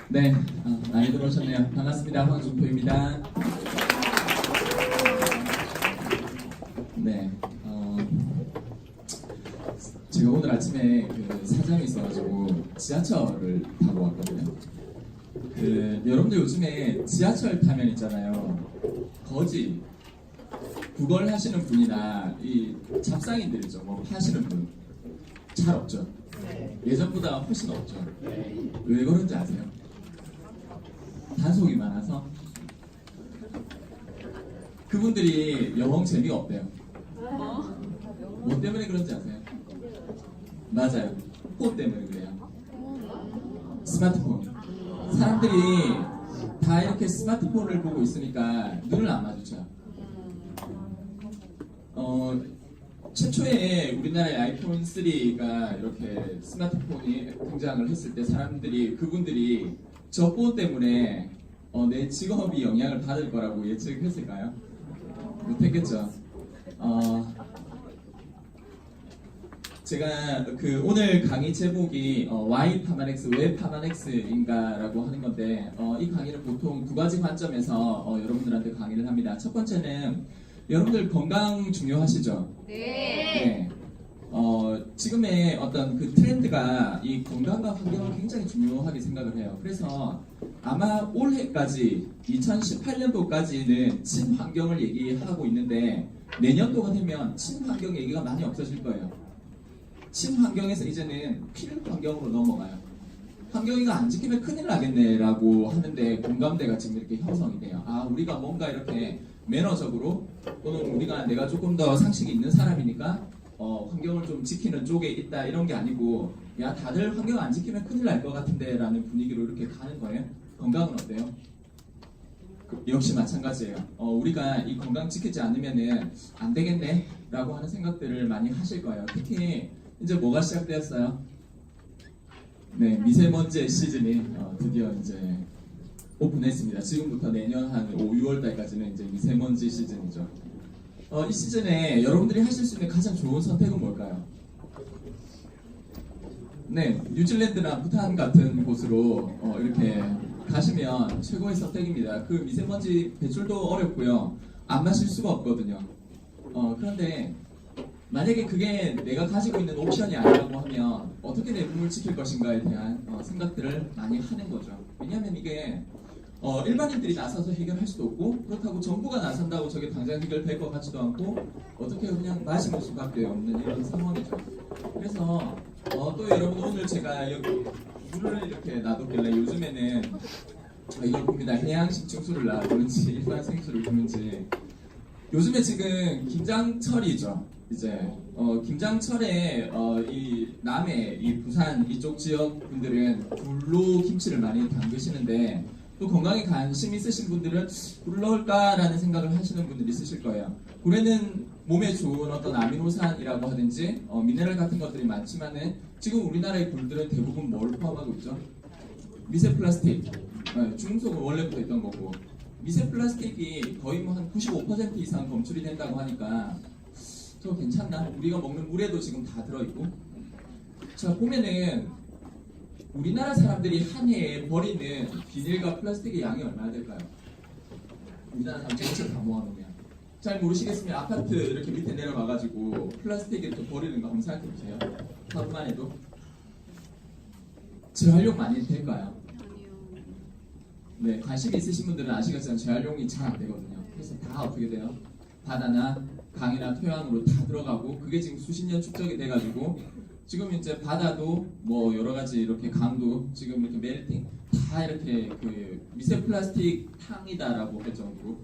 네, 많이 들어오셨네요. 반갑습니다. 황준표입니다. 네, 제가 오늘 아침에 그 사정이 있어가지고 지하철을 타고 왔거든요. 여러분들 요즘에 지하철 타면 있잖아요. 거지, 구걸 하시는 분이나 이 잡상인들이죠. 뭐 하시는 분 잘 없죠. 예전보다 훨씬 없죠. 왜 그런지 아세요? 단속이 많아서 그분들이 영어 재미가 없대요. 뭐 때문에 그런지 아세요? 맞아요. 그것 때문에 그래요. 스마트폰. 사람들이 다 이렇게 스마트폰을 보고 있으니까 눈을 안 마주쳐요. 최초에 우리나라의 아이폰 3가 이렇게 스마트폰이 등장을 했을 때 그분들이 저 폰 때문에 내 직업이 영향을 받을 거라고 예측했을까요? 못했겠죠. 제가 오늘 강의 제목이 Why 파마넥스, 왜 파마넥스인가라고 하는 건데 이 강의는 보통 두 가지 관점에서 여러분들한테 강의를 합니다. 첫 번째는 여러분들 건강 중요하시죠? 네. 지금의 어떤 그 트렌드가 이 건강과 환경을 굉장히 중요하게 생각을 해요. 그래서 아마 올해까지 2018년도까지는 친환경을 얘기하고 있는데 내년도가 되면 친환경 얘기가 많이 없어질 거예요. 친환경에서 이제는 필환경으로 넘어가요. 환경이가 안 지키면 큰일 나겠네라고 하는데 공감대가 지금 이렇게 형성이 돼요. 우리가 뭔가 이렇게 매너적으로 또는 내가 조금 더 상식이 있는 사람이니까 환경을 좀 지키는 쪽에 있다 이런 게 아니고 야 다들 환경 안 지키면 큰일 날 것 같은데 라는 분위기로 이렇게 가는 거예요. 건강은 어때요? 역시 마찬가지예요. 우리가 이 건강 지키지 않으면은 안 되겠네 라고 하는 생각들을 많이 하실 거예요. 특히 이제 뭐가 시작되었어요? 네, 미세먼지의 시즌이 드디어 이제 오픈했습니다. 지금부터 내년 한 5, 6월 달까지는 이제 미세먼지 시즌이죠. 이 시즌에 여러분들이 하실 수 있는 가장 좋은 선택은 뭘까요? 네, 뉴질랜드나 부탄 같은 곳으로 이렇게 가시면 최고의 선택입니다. 그 미세먼지 배출도 어렵고요. 안 마실 수가 없거든요. 그런데 만약에 그게 내가 가지고 있는 옵션이 아니라고 하면 어떻게 내 몸을 지킬 것인가에 대한 생각들을 많이 하는 거죠. 왜냐하면 이게 일반인들이 나서서 해결할 수도 없고 그렇다고 정부가 나선다고 저게 당장 해결될 것 같지도 않고 어떻게 그냥 마시는 수밖에 없는 이런 상황이죠. 그래서 또 여러분 오늘 제가 여기 물을 이렇게 놔뒀길래 요즘에는 이걸 봅니다. 해양식충수를 놔두는지 일반 생수를 두는지 요즘에 지금 김장철이죠. 이제 김장철에 이 남해, 이 부산 이쪽 지역 분들은 굴로 김치를 많이 담그시는데 또 건강에 관심 있으신 분들은 굴을 넣을까라는 생각을 하시는 분들이 있으실 거예요. 굴에는 몸에 좋은 어떤 아미노산이라고 하든지 미네랄 같은 것들이 많지만은 지금 우리나라의 굴들은 대부분 뭘 포함하고 있죠? 미세 플라스틱, 중금속은 원래부터 있던 거고 미세 플라스틱이 거의 뭐 한 95% 이상 검출이 된다고 하니까 저 괜찮나? 우리가 먹는 물에도 지금 다 들어있고 자 보면은 우리나라 사람들이 한 해에 버리는 비닐과 플라스틱의 양이 얼마나 될까요? 우리나라 사람 전체 다 모아놓으면 잘 모르시겠으면 아파트 이렇게 밑에 내려가가지고 플라스틱을 또 버리는 거 한번 생각해보세요. 하루만 해도 재활용 많이 될까요? 네, 관심이 있으신 분들은 아시겠지만 재활용이 잘 안 되거든요. 그래서 다 어떻게 돼요? 바다나 강이나 토양으로 다 들어가고 그게 지금 수십 년 축적이 돼가지고 지금 이제 바다도 뭐 여러 가지 이렇게 강도 지금 이렇게 멜팅 다 이렇게 그 미세 플라스틱 탕이다라고 할 정도로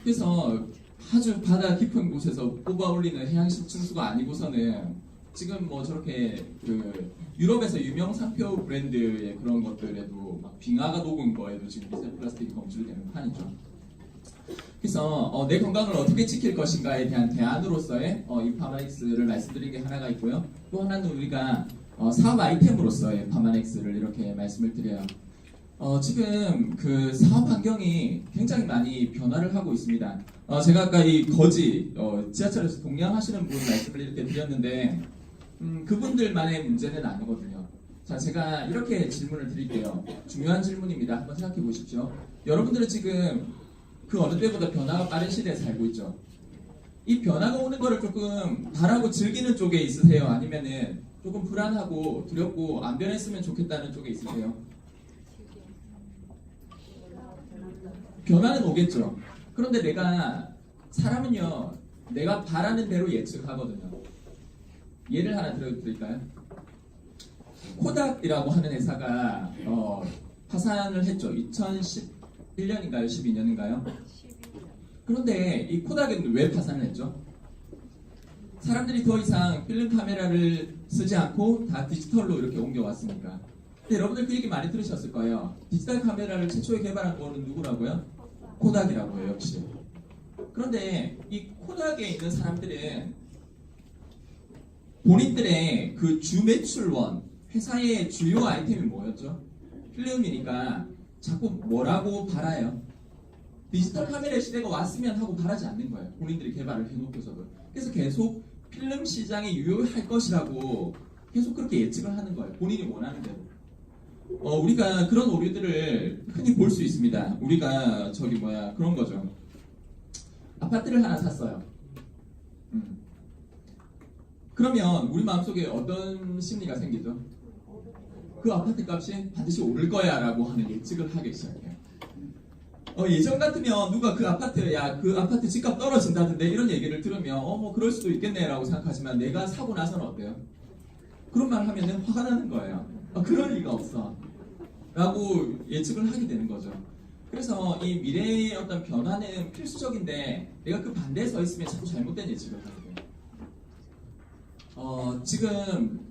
그래서 아주 바다 깊은 곳에서 뽑아 올리는 해양식충수가 아니고서는 지금 뭐 저렇게 그 유럽에서 유명 상표 브랜드의 그런 것들에도 막 빙하가 녹은 거에도 지금 미세 플라스틱이 검출되는 판이죠. 그래서 내 건강을 어떻게 지킬 것인가에 대한 대안으로서의 이 파마넥스를 말씀드린 게 하나가 있고요. 또 하나는 우리가 사업 아이템으로서의 파마넥스를 이렇게 말씀을 드려요. 지금 그 사업 환경이 굉장히 많이 변화를 하고 있습니다. 제가 아까 이 거지 지하철에서 동냥하시는 분 말씀을 이렇게 드렸는데 그분들만의 문제는 아니거든요. 자, 제가 이렇게 질문을 드릴게요. 중요한 질문입니다. 한번 생각해 보십시오. 여러분들은 지금 그 어느 때보다 변화가 빠른 시대에 살고 있죠. 이 변화가 오는 거를 조금 바라고 즐기는 쪽에 있으세요? 아니면은 조금 불안하고 두렵고 안 변했으면 좋겠다는 쪽에 있으세요? 변화는 오겠죠. 그런데 사람은요, 내가 바라는 대로 예측하거든요. 예를 하나 들어드릴까요? 코닥이라고 하는 회사가 파산을 했죠. 2011년인가요? 12년인가요? 그런데 이 코닥은 왜 파산을 했죠? 사람들이 더 이상 필름 카메라를 쓰지 않고 다 디지털로 이렇게 옮겨왔으니까. 근데 여러분들 그 얘기 많이 들으셨을 거예요. 디지털 카메라를 최초에 개발한 거는 누구라고요? 코닥이라고 해요, 역시. 그런데 이 코닥에 있는 사람들은 본인들의 그 주 매출원, 회사의 주요 아이템이 뭐였죠? 필름이니까 자꾸 뭐라고 바라요? 디지털 카메라 시대가 왔으면 하고 바라지 않는 거예요. 본인들이 개발을 해놓고서도. 그래서 계속 필름 시장이 유효할 것이라고 계속 그렇게 예측을 하는 거예요. 본인이 원하는 대로. 우리가 그런 오류들을 흔히 볼 수 있습니다. 우리가 그런 거죠. 아파트를 하나 샀어요. 그러면 우리 마음속에 어떤 심리가 생기죠? 그 아파트 값이 반드시 오를 거야 라고 하는 예측을 하기 시작해요. 예전 같으면 누가 그 아파트 집값 떨어진다던데 이런 얘기를 들으면 뭐 그럴 수도 있겠네 라고 생각하지만 내가 사고 나서는 어때요? 그런 말 하면은 화가 나는 거예요. 그럴 리가 없어 라고 예측을 하게 되는 거죠. 그래서 이 미래의 어떤 변화는 필수적인데 내가 그 반대에 서 있으면 자꾸 잘못된 예측을 하게 돼요. 지금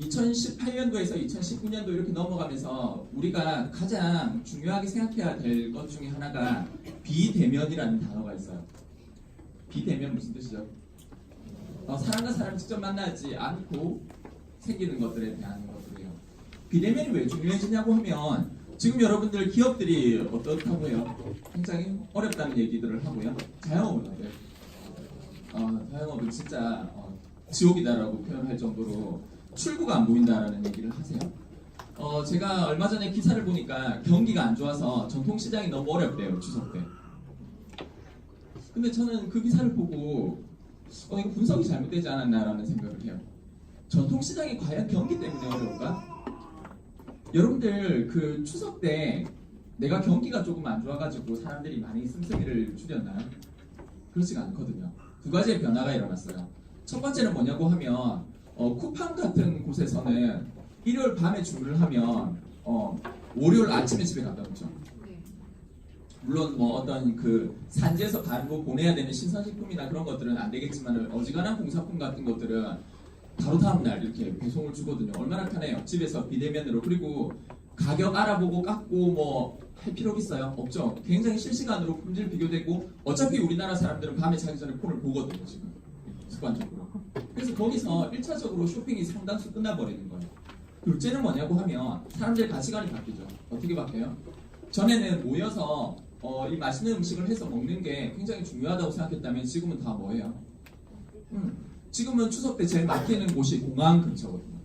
2018년도에서 2019년도 이렇게 넘어가면서 우리가 가장 중요하게 생각해야 될 것 중에 하나가 비대면이라는 단어가 있어요. 비대면 무슨 뜻이죠? 사람과 사람 직접 만나지 않고 생기는 것들에 대한 것들이에요. 비대면이 왜 중요해지냐고 하면 지금 여러분들 기업들이 어떻다고 해요? 굉장히 어렵다는 얘기들을 하고요. 자영업은 어때요? 자영업은 진짜 지옥이다라고 표현할 정도로 출구가 안 보인다라는 얘기를 하세요. 제가 얼마 전에 기사를 보니까 경기가 안 좋아서 전통시장이 너무 어렵대요, 추석 때. 근데 저는 그 기사를 보고 이거 분석이 잘못되지 않았나라는 생각을 해요. 전통시장이 과연 경기 때문에 어려울까? 여러분들 그 추석 때 내가 경기가 조금 안 좋아가지고 사람들이 많이 씀씀이를 줄였나요? 그렇지가 않거든요. 두 가지의 변화가 일어났어요. 첫 번째는 뭐냐고 하면 쿠팡 같은 곳에서는 일요일 밤에 주문을 하면 월요일 아침에 집에 갖다 놓죠. 물론 어떤 그 산지에서 바로 보내야 되는 신선식품이나 그런 것들은 안 되겠지만 어지간한 공산품 같은 것들은 바로 다음날 이렇게 배송을 주거든요. 얼마나 편해요. 집에서 비대면으로. 그리고 가격 알아보고 깎고 할 필요가 있어요? 없죠. 굉장히 실시간으로 품질 비교되고 어차피 우리나라 사람들은 밤에 자기 전에 폰을 보거든요. 지금 습관적으로. 그래서 거기서 1차적으로 쇼핑이 상당수 끝나버리는 거예요. 둘째는 뭐냐고 하면 사람들의 가치관이 바뀌죠. 어떻게 바뀌어요? 전에는 모여서 이 맛있는 음식을 해서 먹는 게 굉장히 중요하다고 생각했다면 지금은 다 뭐예요? 지금은 추석 때 제일 막히는 곳이 공항 근처거든요.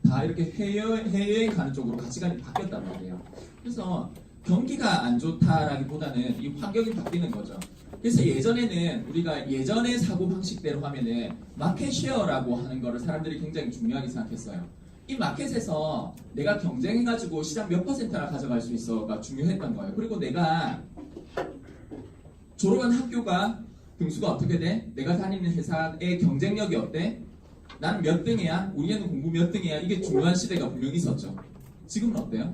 다 이렇게 해외여행 가는 쪽으로 가치관이 바뀌었단 말이에요. 그래서 경기가 안 좋다라기보다는 이 환경이 바뀌는 거죠. 그래서 예전에는 우리가 예전의 사고 방식대로 하면은 마켓 쉐어라고 하는 거를 사람들이 굉장히 중요하게 생각했어요. 이 마켓에서 내가 경쟁해가지고 시장 몇 %나 가져갈 수 있어가 중요했던 거예요. 그리고 내가 졸업한 학교가 등수가 어떻게 돼? 내가 다니는 회사의 경쟁력이 어때? 나는 몇 등이야? 우리 애는 공부 몇 등이야? 이게 중요한 시대가 분명히 있었죠. 지금은 어때요?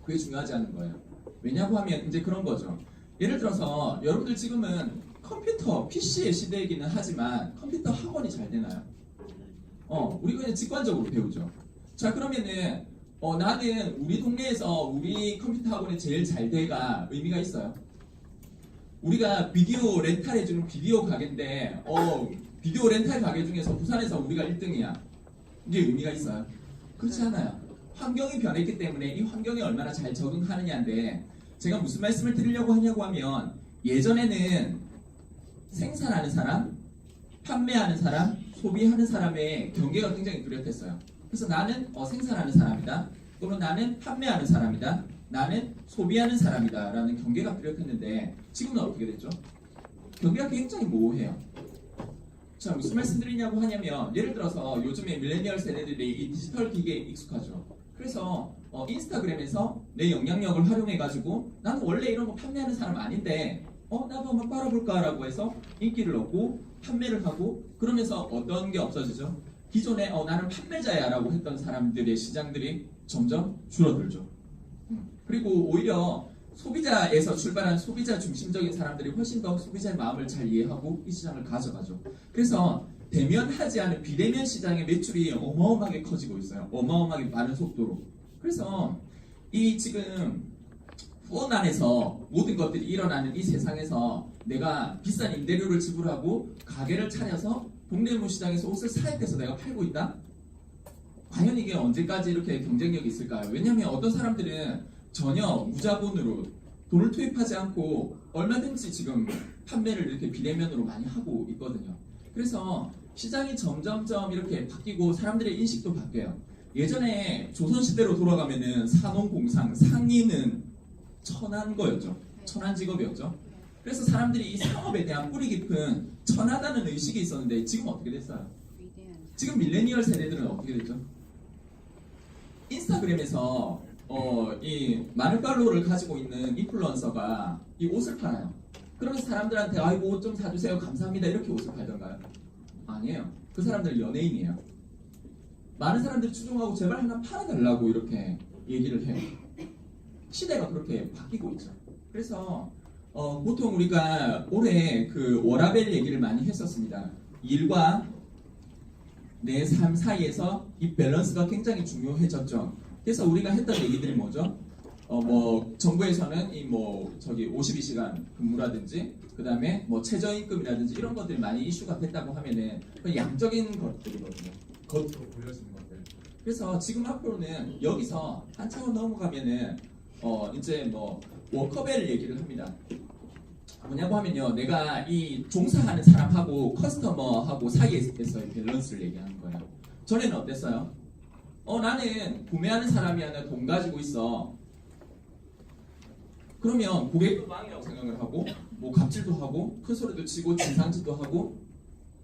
그게 중요하지 않은 거예요. 왜냐고 하면 이제 그런 거죠. 예를 들어서 여러분들 지금은 컴퓨터, PC의 시대이기는 하지만 컴퓨터 학원이 잘 되나요? 우리가 그냥 직관적으로 배우죠. 자, 그러면은 나는 우리 동네에서 우리 컴퓨터 학원이 제일 잘 돼가 의미가 있어요. 우리가 비디오 렌탈해주는 비디오 가게인데 비디오 렌탈 가게 중에서 부산에서 우리가 1등이야. 이게 의미가 있어요? 그렇지 않아요. 환경이 변했기 때문에 이 환경에 얼마나 잘 적응하느냐인데 제가 무슨 말씀을 드리려고 하냐고 하면 예전에는 생산하는 사람, 판매하는 사람, 소비하는 사람의 경계가 굉장히 뚜렷했어요. 그래서 나는 생산하는 사람이다. 또는 나는 판매하는 사람이다. 나는 소비하는 사람이다. 라는 경계가 뚜렷했는데 지금은 어떻게 됐죠? 경계가 굉장히 모호해요. 자, 무슨 말씀 드리냐고 하냐면 예를 들어서 요즘에 밀레니얼 세대들이 이 디지털 기계에 익숙하죠. 그래서 인스타그램에서 내 영향력을 활용해가지고 나는 원래 이런 거 판매하는 사람 아닌데 나도 한번 빨아볼까 라고 해서 인기를 얻고 판매를 하고 그러면서 어떤 게 없어지죠? 기존에 나는 판매자야 라고 했던 사람들의 시장들이 점점 줄어들죠. 그리고 오히려 소비자에서 출발한 소비자 중심적인 사람들이 훨씬 더 소비자의 마음을 잘 이해하고 이 시장을 가져가죠. 그래서 대면하지 않은 비대면 시장의 매출이 어마어마하게 커지고 있어요. 어마어마하게 빠른 속도로. 그래서 이 지금 후원 안에서 모든 것들이 일어나는 이 세상에서 내가 비싼 임대료를 지불하고 가게를 차려서 동대문 시장에서 옷을 사입해서 내가 팔고 있다? 과연 이게 언제까지 이렇게 경쟁력이 있을까요? 왜냐하면 어떤 사람들은 전혀 무자본으로 돈을 투입하지 않고 얼마든지 지금 판매를 이렇게 비대면으로 많이 하고 있거든요. 그래서 시장이 점점점 이렇게 바뀌고 사람들의 인식도 바뀌어요. 예전에 조선시대로 돌아가면은 산업공상 상인은 천한 거였죠. 천한 직업이었죠. 그래서 사람들이 이 상업에 대한 뿌리 깊은 천하다는 의식이 있었는데 지금 어떻게 됐어요? 지금 밀레니얼 세대들은 어떻게 됐죠? 인스타그램에서 이 많은 팔로워를 가지고 있는 인플루언서가 이 옷을 팔아요. 그러면 사람들한테 아이고 옷 좀 사주세요 감사합니다 이렇게 옷을 팔던가요? 아니에요. 그 사람들 연예인이에요. 많은 사람들이 추종하고 제발 하나 팔아달라고 이렇게 얘기를 해요. 시대가 그렇게 바뀌고 있죠. 그래서 보통 우리가 올해 그 워라밸 얘기를 많이 했었습니다. 일과 내 삶 사이에서 이 밸런스가 굉장히 중요해졌죠. 그래서 우리가 했던 얘기들이 뭐죠? 뭐 정부에서는 이 뭐 저기 52시간 근무라든지 그다음에 뭐 최저임금이라든지 이런 것들이 많이 이슈가 됐다고 하면은 양적인 것들이거든요. 겉으로 보여지는 것들. 그래서 지금 앞으로는 여기서 한 차원 넘어가면은 이제 뭐 워커벨 얘기를 합니다. 뭐냐고 하면요, 내가 이 종사하는 사람하고 커스터머하고 사이에서의 밸런스를 얘기하는 거예요. 전에는 어땠어요? 나는 구매하는 사람이 아니라 돈 가지고 있어. 그러면 고객도 왕이라고 생각을 하고 뭐 갑질도 하고 큰 소리도 치고 진상짓도 하고.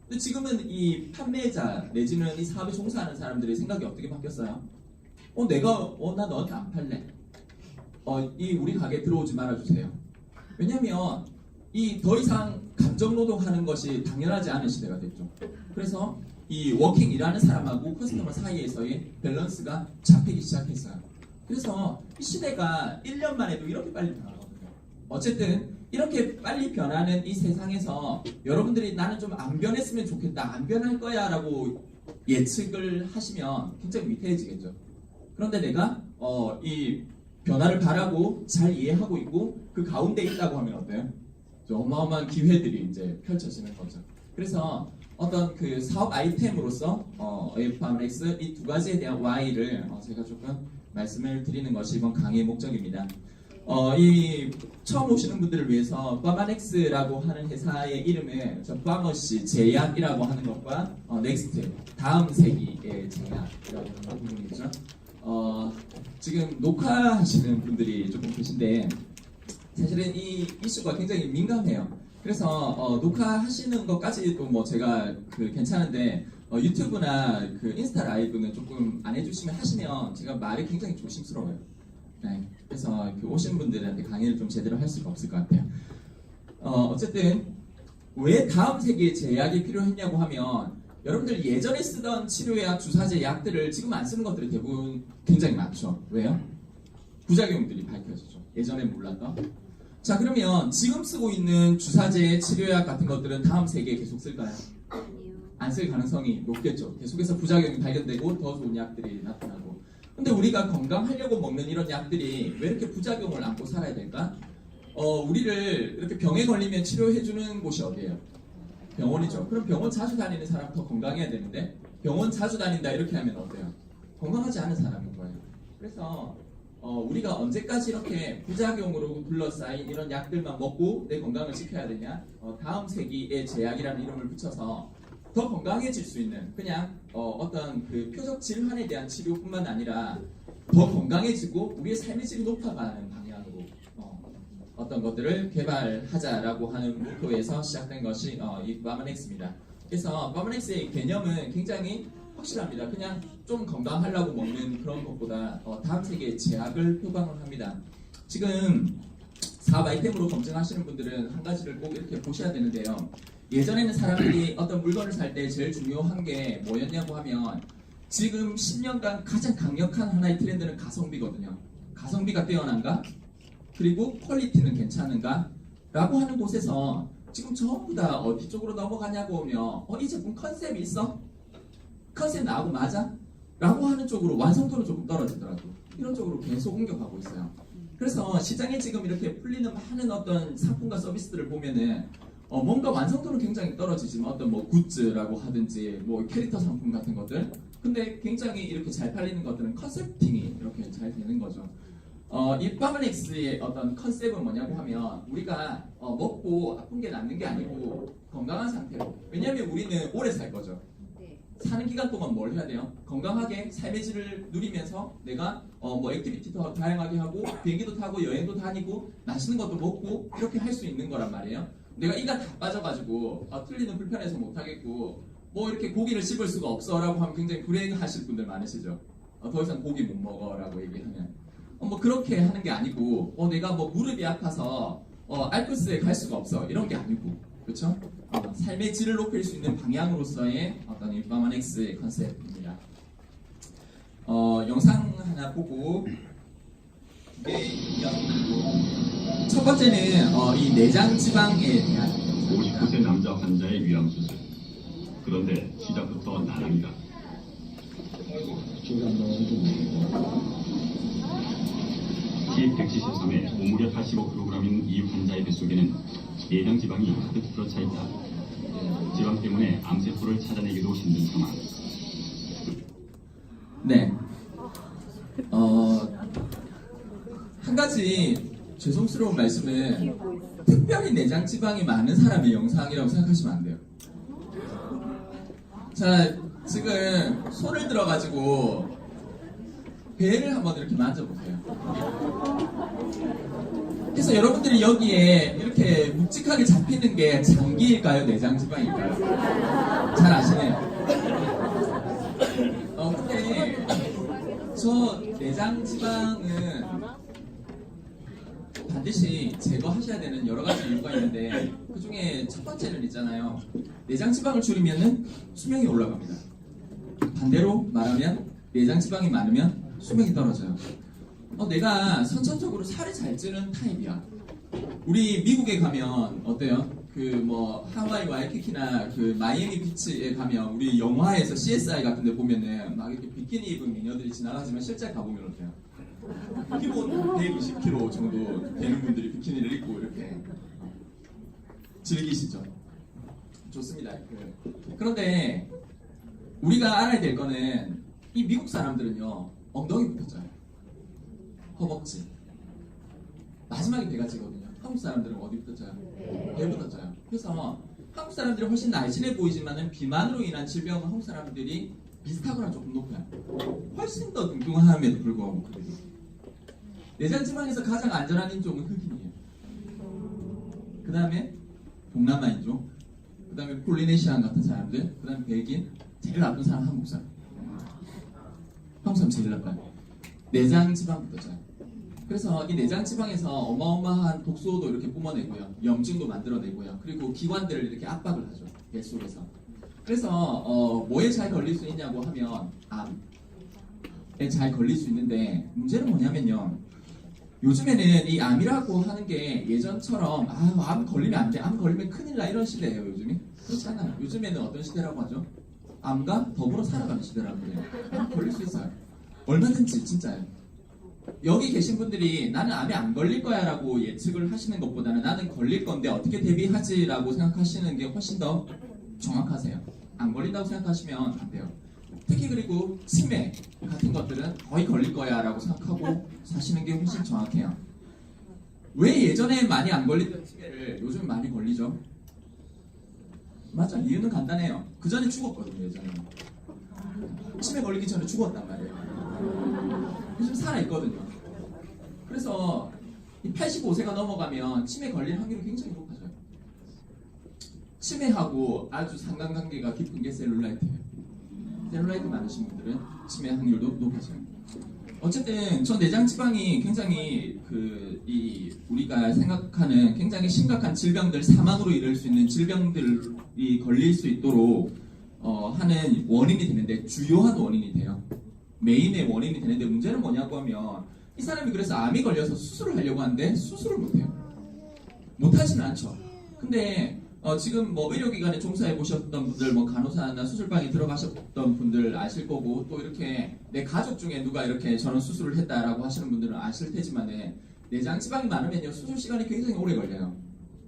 근데 지금은 이 판매자 내지는 이 사업에 종사하는 사람들의 생각이 어떻게 바뀌었어요? 나 너한테 안 팔래. 이 우리 가게에 들어오지 말아주세요. 왜냐면 이 더 이상 감정노동하는 것이 당연하지 않은 시대가 됐죠. 그래서 이 워킹 일하는 사람하고 커스터머 사이에서의 밸런스가 잡히기 시작했어요. 그래서 이 시대가 1년 만에도 이렇게 빨리 변하거든요. 어쨌든 이렇게 빨리 변하는 이 세상에서 여러분들이 나는 좀 안 변했으면 좋겠다, 안 변할 거야 라고 예측을 하시면 굉장히 위태해지겠죠. 그런데 내가 이 변화를 바라고 잘 이해하고 있고 그 가운데 있다고 하면 어때요? 어마어마한 기회들이 이제 펼쳐지는 거죠. 그래서 어떤 그 사업 아이템으로서 F1X 이 두 가지에 대한 Y를 제가 조금 말씀을 드리는 것이 이번 강의의 목적입니다. 이 처음 오시는 분들을 위해서 파마넥스라고 하는 회사의 이름을 파머시 제약이라고 하는 것과 넥스트 다음 세기의 제약이라고 하는 부분이죠. 지금 녹화하시는 분들이 조금 계신데 사실은 이 이슈가 굉장히 민감해요. 그래서 녹화하시는 것까지도 뭐 제가 괜찮은데 유튜브나 인스타 라이브는 조금 안 해주시면 하시면 제가 말이 굉장히 조심스러워요. 네, 그래서 오신 분들한테 강의를 좀 제대로 할 수가 없을 것 같아요. 어쨌든 왜 다음 세기의 제약이 필요했냐고 하면 여러분들 예전에 쓰던 치료약, 주사제, 약들을 지금 안 쓰는 것들이 대부분 굉장히 많죠. 왜요? 부작용들이 밝혀지죠. 예전에 몰랐던. 자, 그러면 지금 쓰고 있는 주사제, 치료약 같은 것들은 다음 세기에 계속 쓸까요? 안 쓸 가능성이 높겠죠. 계속해서 부작용이 발견되고 더 좋은 약들이 나타나고. 근데 우리가 건강하려고 먹는 이런 약들이 왜 이렇게 부작용을 안고 살아야 될까? 우리를 이렇게 병에 걸리면 치료해주는 곳이 어디예요? 병원이죠. 그럼 병원 자주 다니는 사람 더 건강해야 되는데 병원 자주 다닌다 이렇게 하면 어때요? 건강하지 않은 사람인 거예요. 그래서 우리가 언제까지 이렇게 부작용으로 둘러싸인 이런 약들만 먹고 내 건강을 지켜야 되냐? 다음 세기의 제약이라는 이름을 붙여서 더 건강해질 수 있는 그냥 어떤 그 표적 질환에 대한 치료뿐만 아니라 더 건강해지고 우리의 삶의 질이 높아가는 방향으로 어떤 것들을 개발하자라고 하는 목표에서 시작된 것이 이 바마넥스입니다. 그래서 바마넥스의 개념은 굉장히 확실합니다. 그냥 좀 건강하려고 먹는 그런 것보다 다음 세계의 제약을 표방을 합니다. 지금 사업 아이템으로 검증하시는 분들은 한 가지를 꼭 이렇게 보셔야 되는데요. 예전에는 사람들이 어떤 물건을 살 때 제일 중요한 게 뭐였냐고 하면 지금 10년간 가장 강력한 하나의 트렌드는 가성비거든요. 가성비가 뛰어난가? 그리고 퀄리티는 괜찮은가? 라고 하는 곳에서 지금 전부 다 어디 쪽으로 넘어가냐고 하면 이 제품 컨셉이 있어? 컨셉 나하고 맞아? 라고 하는 쪽으로 완성도는 조금 떨어지더라도 이런 쪽으로 계속 옮겨가고 있어요. 그래서 시장에 지금 이렇게 풀리는 많은 어떤 상품과 서비스들을 보면은 뭔가 완성도는 굉장히 떨어지지만 어떤 뭐 굿즈라고 하든지 뭐 캐릭터 상품 같은 것들 근데 굉장히 이렇게 잘 팔리는 것들은 컨셉팅이 이렇게 잘 되는 거죠. 이 바마넥스의 어떤 컨셉은 뭐냐고 하면 우리가 먹고 아픈 게 낫는 게 아니고 건강한 상태로 왜냐하면 우리는 오래 살 거죠. 사는 기간 동안 뭘 해야 돼요? 건강하게 삶의 질을 누리면서 내가 뭐 액티비티도 다양하게 하고 비행기도 타고 여행도 다니고 맛있는 것도 먹고 이렇게 할 수 있는 거란 말이에요. 내가 이가 다 빠져가지고 틀리는 불편해서 못하겠고 뭐 이렇게 고기를 씹을 수가 없어 라고 하면 굉장히 불행하실 분들 많으시죠. 더 이상 고기 못 먹어 라고 얘기하면 뭐 그렇게 하는 게 아니고 내가 뭐 무릎이 아파서 알프스에 갈 수가 없어 이런 게 아니고 그렇죠? 삶의 질을 높일 수 있는 방향으로서의 어떤 이 바마넥스의 컨셉입니다. 영상 하나 보고 첫 번째는 이 내장 지방에 대한 59세 남자 환자의 위암 수술. 그런데 시작부터 나랍니다. 키 173에 몸무게 85kg인 이 환자의 뱃속에는 내장 지방이 가득 들어차 있다. 지방 때문에 암세포를 찾아내기도 힘든 상황. 네. 한 가지 죄송스러운 말씀은 특별히 내장 지방이 많은 사람의 영상이라고 생각하시면 안 돼요. 자, 지금 손을 들어가지고 배를 한번 이렇게 만져보세요. 그래서 여러분들이 여기에 이렇게 묵직하게 잡히는 게 장기일까요? 내장 지방일까요? 잘 아시네요. 근데 저 내장 지방은 반드시 제거하셔야 되는 여러 가지 이유가 있는데 그 중에 첫 번째는 있잖아요. 내장 지방을 줄이면은 수명이 올라갑니다. 반대로 말하면 내장 지방이 많으면 수명이 떨어져요. 내가 선천적으로 살이 잘 찌는 타입이야. 우리 미국에 가면 어때요? 그 뭐 하와이 와이키키나 그 마이애미 비치에 가면 우리 영화에서 CSI 같은데 보면은 막 이렇게 비키니 입은 미녀들이 지나가지만 실제 가보면 어때요? 기본 120kg 정도 되는 분들이 비키니를 입고 이렇게 즐기시죠. 좋습니다. 그런데 우리가 알아야 될 거는 이 미국 사람들은요 엉덩이부터 쪄요. 허벅지 마지막에 배가 찌거든요. 한국 사람들은 어디부터 쪄요? 배부터 쪄요. 그래서 한국 사람들이 훨씬 날씬해 보이지만은 비만으로 인한 질병은 한국 사람들이 비슷하거나 조금 높아요. 훨씬 더 뚱뚱함에도 불구하고 그래도 내장 지방에서 가장 안전한 인종은 흑인이에요. 그 다음에 동남아 인종, 그 다음에 폴리네시안 같은 사람들, 그 다음에 백인, 제일 나쁜 사람 한국 사람. 한국 사람 제일 나빠요. 내장 지방부터 쪄요. 그래서 이 내장 지방에서 어마어마한 독소도 이렇게 뿜어내고요, 염증도 만들어내고요, 그리고 기관들을 이렇게 압박을 하죠, 뱃속에서. 그래서 뭐에 잘 걸릴 수 있냐고 하면 암에 잘 걸릴 수 있는데 문제는 뭐냐면요. 요즘에는 이 암이라고 하는 게 예전처럼 암 걸리면 안 돼, 암 걸리면 큰일 나 이런 시대예요. 요즘이 그렇지 않아요. 요즘에는 어떤 시대라고 하죠? 암과 더불어 살아가는 시대라고 해요. 암 걸릴 수 있어요. 얼마든지 진짜요. 여기 계신 분들이 나는 암에 안 걸릴 거야 라고 예측을 하시는 것보다는 나는 걸릴 건데 어떻게 대비하지 라고 생각하시는 게 훨씬 더 정확하세요. 안 걸린다고 생각하시면 안 돼요. 특히 그리고 치매 같은 것들은 거의 걸릴 거야 라고 생각하고 사시는 게 훨씬 정확해요. 왜 예전에 많이 안 걸리던 치매를 요즘 많이 걸리죠? 맞아. 이유는 간단해요. 그 전에 죽었거든요. 예전에. 치매 걸리기 전에 죽었단 말이에요. 요즘 살아있거든요. 그래서 85세가 넘어가면 치매 걸릴 확률이 굉장히 높아져요. 치매하고 아주 상관관계가 깊은 게 셀룰라이트예요. 셀룰라이트 많으신 분들은 치매 확률도 높아져요. 어쨌든 전 내장 지방이 굉장히 우리가 생각하는 굉장히 심각한 질병들, 사망으로 이를 수 있는 질병들이 걸릴 수 있도록 하는 원인이 되는데, 주요한 원인이 돼요. 메인의 원인이 되는데, 문제는 뭐냐고 하면 이 사람이 그래서 암이 걸려서 수술을 하려고 하는데 수술을 못해요. 못하지는 않죠. 근데 지금 뭐 의료기관에 종사해 보셨던 분들, 뭐 간호사나 수술방에 들어가셨던 분들 아실 거고, 또 이렇게 내 가족 중에 누가 이렇게 저런 수술을 했다라고 하시는 분들은 아실 테지만은, 내장 지방이 많으면요 수술 시간이 굉장히 오래 걸려요.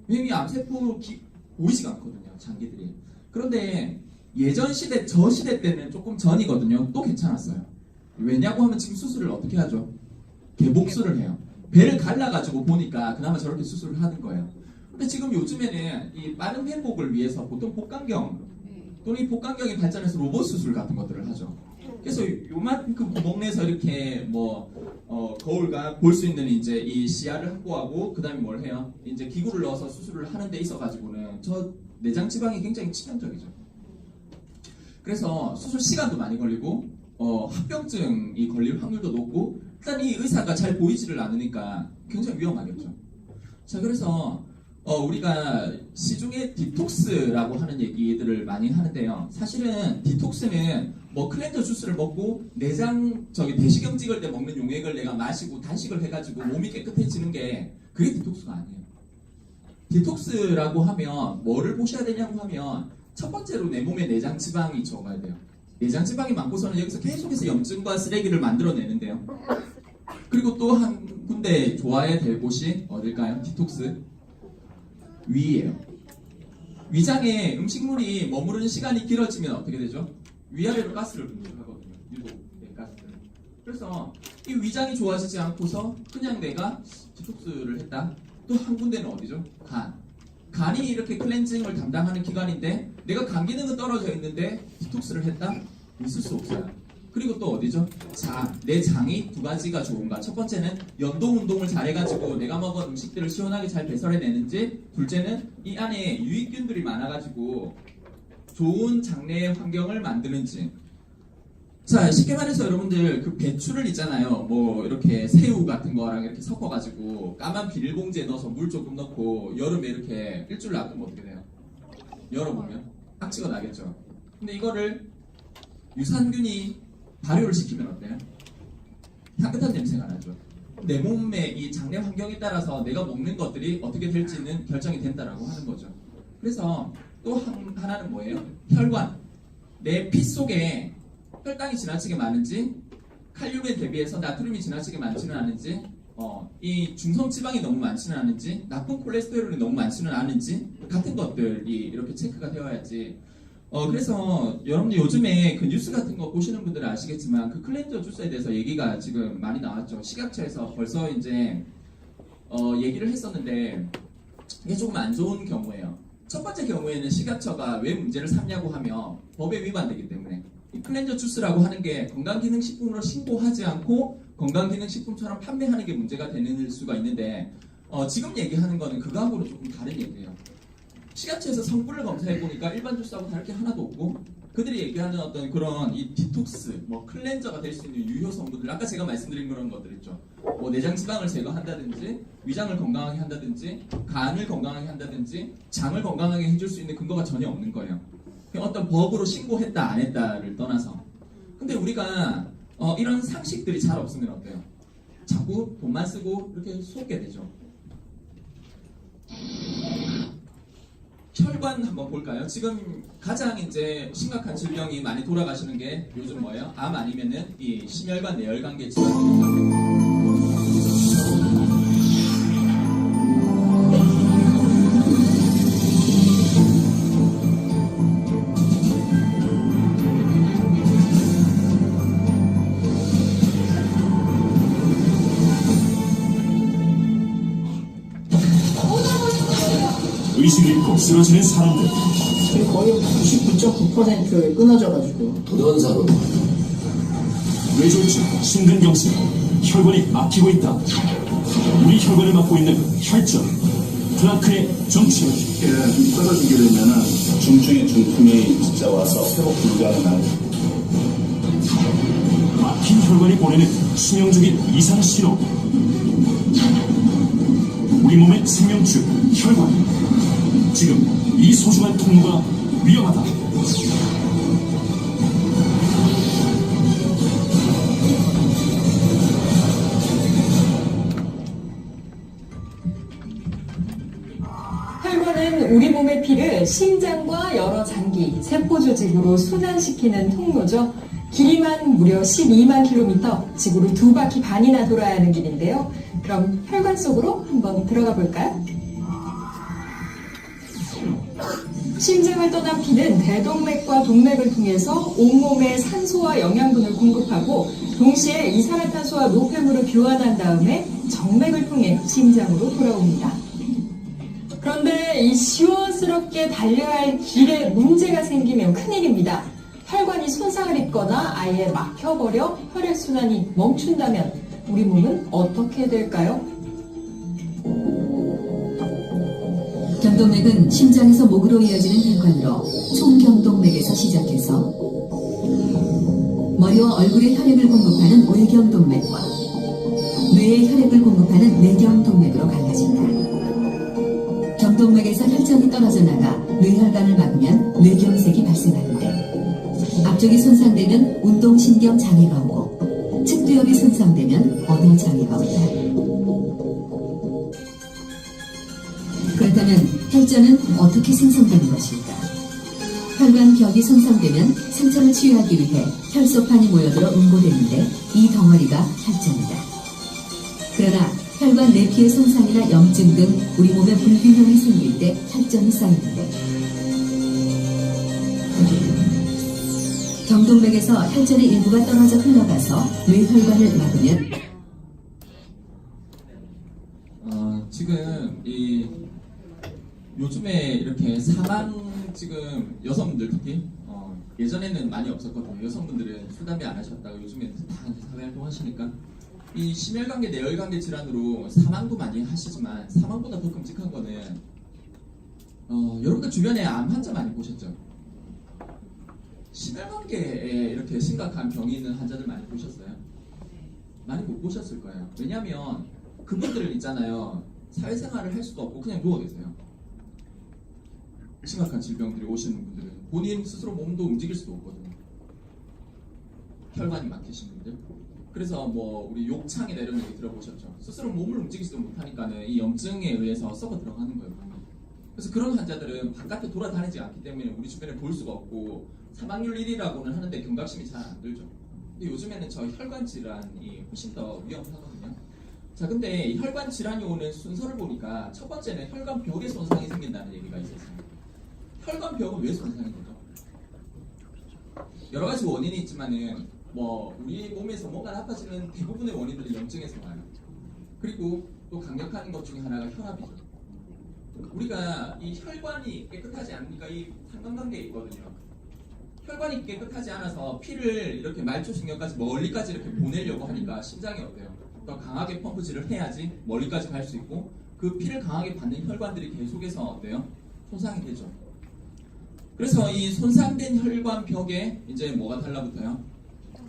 왜냐면 암세포로 보이지가 않거든요, 장기들이. 그런데 예전 시대, 저 시대 때는 조금 전이거든요. 또 괜찮았어요. 왜냐고 하면 지금 수술을 어떻게 하죠? 개복술을 해요. 배를 갈라가지고 보니까 그나마 저렇게 수술을 하는 거예요. 근데 지금 요즘에는 이 빠른 회복을 위해서 보통 복강경 또는 이 복강경이 발전해서 로봇 수술 같은 것들을 하죠. 그래서 요만큼 구멍 내서 이렇게 거울과 볼 수 있는 이제 이 시야를 확보하고, 그 다음에 뭘 해요? 이제 기구를 넣어서 수술을 하는 데 있어가지고는 저 내장 지방이 굉장히 치명적이죠. 그래서 수술 시간도 많이 걸리고, 합병증이 걸릴 확률도 높고, 일단 이 의사가 잘 보이지를 않으니까 굉장히 위험하겠죠. 자, 그래서 우리가 시중에 디톡스라고 하는 얘기들을 많이 하는데요. 사실은 디톡스는 뭐 클렌저 주스를 먹고 대시경 찍을 때 먹는 용액을 내가 마시고 단식을 해가지고 몸이 깨끗해지는 게, 그게 디톡스가 아니에요. 디톡스라고 하면 뭐를 보셔야 되냐고 하면, 첫 번째로 내 몸에 내장 지방이 적어야 돼요. 내장 지방이 많고서는 여기서 계속해서 염증과 쓰레기를 만들어내는데요. 그리고 또 한 군데 좋아야 될 곳이 어딜까요? 디톡스? 위예요. 위장에 음식물이 머무르는 시간이 길어지면 어떻게 되죠? 위아래로 가스를 분출하거든요. 유독 가스를. 그래서 이 위장이 좋아지지 않고서 그냥 내가 디톡스를 했다. 또 한 군데는 어디죠? 간이 이렇게 클렌징을 담당하는 기관인데, 내가 간 기능은 떨어져 있는데 디톡스를 했다? 있을 수 없어요. 그리고 또 어디죠? 내 장이 두 가지가 좋은가? 첫 번째는 연동 운동을 잘해가지고 내가 먹은 음식들을 시원하게 잘 배설해내는지, 둘째는 이 안에 유익균들이 많아가지고 좋은 장내 환경을 만드는지. 자, 쉽게 말해서 여러분들 그 배추를 있잖아요. 뭐 이렇게 새우 같은 거랑 이렇게 섞어가지고 까만 비닐봉지에 넣어서 물 조금 넣고 여름에 이렇게 일주일 놔두면 어떻게 돼요? 열어보면 악취가 나겠죠. 근데 이거를 유산균이 발효를 시키면 어때요? 향긋한 냄새가 나죠. 내 몸의 이 장내 환경에 따라서 내가 먹는 것들이 어떻게 될지는 결정이 된다라고 하는 거죠. 그래서 또 하나는 뭐예요? 혈관. 내 피 속에 혈당이 지나치게 많은지, 칼륨에 대비해서 나트륨이 지나치게 많지는 않은지, 이 중성지방이 너무 많지는 않은지, 나쁜 콜레스테롤이 너무 많지는 않은지, 같은 것들이 이렇게 체크가 되어야지. 그래서 여러분들 요즘에 그 뉴스 같은 거 보시는 분들은 아시겠지만, 그 클렌저 주스에 대해서 얘기가 지금 많이 나왔죠. 식약처에서 벌써 이제 얘기를 했었는데, 이게 조금 안 좋은 경우예요. 첫 번째 경우에는 식약처가 왜 문제를 삼냐고 하면 법에 위반되기 때문에. 이 클렌저 주스라고 하는 게 건강기능식품으로 신고하지 않고 건강기능식품처럼 판매하는 게 문제가 되는 수가 있는데, 지금 얘기하는 거는 그거하고는 조금 다른 얘기예요. 식약처에서 성분을 검사해보니까 일반 주스하고 다를 게 하나도 없고, 그들이 얘기하는 어떤 그런 이 디톡스, 뭐 클렌저가 될 수 있는 유효 성분들, 아까 제가 말씀드린 그런 것들 있죠. 뭐 내장 지방을 제거한다든지, 위장을 건강하게 한다든지, 간을 건강하게 한다든지, 장을 건강하게 해줄 수 있는 근거가 전혀 없는 거예요. 어떤 법으로 신고했다 안 했다를 떠나서. 근데 우리가 이런 상식들이 잘 없으면 어때요? 자꾸 돈만 쓰고 이렇게 속게 되죠. 혈관 한번 볼까요? 지금 가장 이제 심각한 질병이 많이 돌아가시는 게 요즘 뭐예요? 암 아니면은 이 심혈관 내열관계 질환입니다. 의식을 잃고 쓰러지는 사람들. 지금 거의 99.9% 끊어져가지고. 돌연사로 뇌졸중, 심근경색, 혈관이 막히고 있다. 우리 혈관을 막고 있는 혈전, 플라크의 정치. 쉽게 떨어지게 되면은 중증의 중풍이 진짜 와서 회복 불가능한 막힌 혈관이 보내는 치명적인 이상 신호. 우리 몸의 생명줄, 혈관. 지금 이 소중한 통로가 위험하다. 혈관은 우리 몸의 피를 심장과 여러 장기, 세포 조직으로 순환시키는 통로죠. 길이만 무려 12만 킬로미터, 지구를 2바퀴 반이나 돌아야 하는 길인데요. 그럼 혈관 속으로 한번 들어가 볼까요? 심장을 떠난 피는 대동맥과 동맥을 통해서 온몸에 산소와 영양분을 공급하고 동시에 이산화탄소와 노폐물을 교환한 다음에 정맥을 통해 심장으로 돌아옵니다. 그런데 이 시원스럽게 달려야 할 길에 문제가 생기면 큰일입니다. 혈관이 손상을 입거나 아예 막혀버려 혈액순환이 멈춘다면 우리 몸은 어떻게 될까요? 경동맥은 심장에서 목으로 이어지는 혈관으로 총경동맥에서 시작해서 머리와 얼굴에 혈액을 공급하는 외경동맥과 뇌에 혈액을 공급하는 뇌경동맥으로 갈라진다. 경동맥에서 혈전이 떨어져 나가 뇌혈관을 막으면 뇌경색이 발생하는데 앞쪽이 손상되면 운동신경 장애가 오고 측두엽이 손상되면 언어 장애가 온다. 그렇다면 혈전은 어떻게 생성되는 것일까? 혈관 벽이 손상되면 상처를 치유하기 위해 혈소판이 모여들어 응고되는데 이 덩어리가 혈전이다. 그러나 혈관 내피의 손상이나 염증 등 우리 몸에 불균형이 생길 때 혈전이 쌓이는데 경동맥에서 혈전의 일부가 떨어져 흘러가서 뇌혈관을 막으면 지금 요즘에 이렇게 사망 지금 여성분들 특히 예전에는 많이 없었거든요. 여성분들은 술 담배 안 하셨다가 요즘에 다 사회활동 하시니까 이 심혈관계 내열관계 질환으로 사망도 많이 하시지만 사망보다 더 끔찍한 거는 여러분들 주변에 암 환자 많이 보셨죠? 심혈관계에 이렇게 심각한 병이 있는 환자들 많이 보셨어요? 많이 못 보셨을 거예요. 왜냐하면 그분들은 있잖아요. 사회생활을 할 수도 없고 그냥 누워 계세요. 심각한 질병들이 오시는 분들은 본인 스스로 몸도 움직일 수도 없거든요. 혈관이 막히신 분들. 그래서 뭐 우리 욕창이나 이런 얘기 들어보셨죠? 스스로 몸을 움직이지도 못하니까는 이 염증에 의해서 썩어 들어가는 거예요. 그래서 그런 환자들은 바깥에 돌아다니지 않기 때문에 우리 주변에 볼 수가 없고 사망률 1위라고는 하는데 경각심이 잘 안 들죠. 근데 요즘에는 저 혈관 질환이 훨씬 더 위험하거든요. 자, 근데 이 혈관 질환이 오는 순서를 보니까 첫 번째는 혈관 벽에 손상이 생긴다는 얘기가 있었어요. 혈관 벽은 왜 손상이 되죠? 여러 가지 원인이 있지만은 뭐 우리 몸에서 뭐가 나빠지는 대부분의 원인들은 염증에서 와요. 그리고 또 강력한 것 중에 하나가 혈압이죠. 우리가 이 혈관이 깨끗하지 않으니까 이 상관관계에 있거든요. 혈관이 깨끗하지 않아서 피를 이렇게 말초신경까지 멀리까지 이렇게 보내려고 하니까 심장이 어때요? 더 강하게 펌프질을 해야지 멀리까지 갈 수 있고 그 피를 강하게 받는 혈관들이 계속해서 어때요? 손상이 되죠. 그래서 이 손상된 혈관 벽에 이제 뭐가 달라붙어요?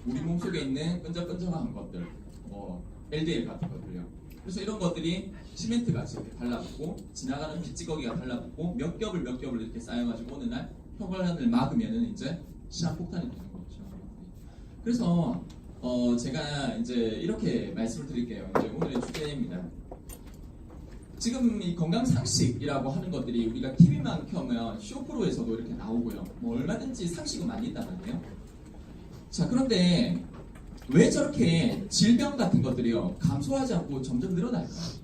우리 몸속에 있는 끈적끈적한 것들, 뭐 LDL 같은 것들요. 그래서 이런 것들이 시멘트 같이 이렇게 달라붙고 지나가는 빗지거기가 달라붙고 몇 겹을 이렇게 쌓여가지고 어느 날 혈관을 막으면은 이제 시한폭탄이 되는 거죠. 그래서 제가 이제 이렇게 말씀을 드릴게요. 이제 오늘의 주제입니다. 지금 이 건강상식이라고 하는 것들이 우리가 TV만 켜면 쇼프로에서도 이렇게 나오고요. 뭐 얼마든지 상식은 많이 있단 말이에요. 자, 그런데 왜 저렇게 질병 같은 것들이요 감소하지 않고 점점 늘어날까요?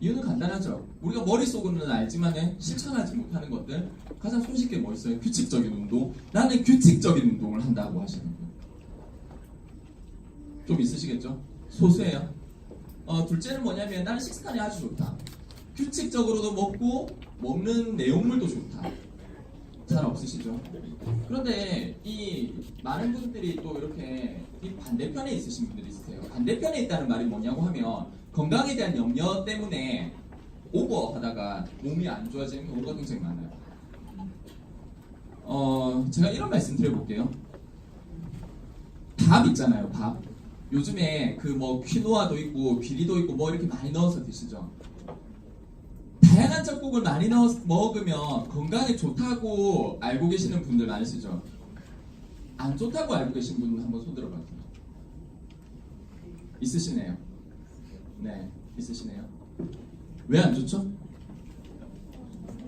이유는 간단하죠. 우리가 머릿속으로는 알지만은 실천하지 못하는 것들. 가장 손쉽게 뭐 있어요? 규칙적인 운동. 나는 규칙적인 운동을 한다고 하시는 분. 좀 있으시겠죠? 소수예요. 둘째는 뭐냐면 나는 식습관이 아주 좋다. 규칙적으로도 먹고 먹는 내용물도 좋다. 잘 없으시죠? 그런데 이 많은 분들이 또 이렇게 이 반대편에 있으신 분들이 있으세요. 반대편에 있다는 말이 뭐냐고 하면 건강에 대한 염려 때문에 오버하다가 몸이 안 좋아지는 경우가 굉장히 많아요. 제가 이런 말씀 드려볼게요. 밥 있잖아요, 밥. 요즘에 그 뭐 퀴노아도 있고 귀리도 있고 뭐 이렇게 많이 넣어서 드시죠. 다양한 잡곡을 많이 넣어서 먹으면 건강에 좋다고 알고 계시는 분들 많으시죠? 안 좋다고 알고 계신 분 한번 손 들어봐요. 있으시네요. 네, 있으시네요. 왜 안 좋죠?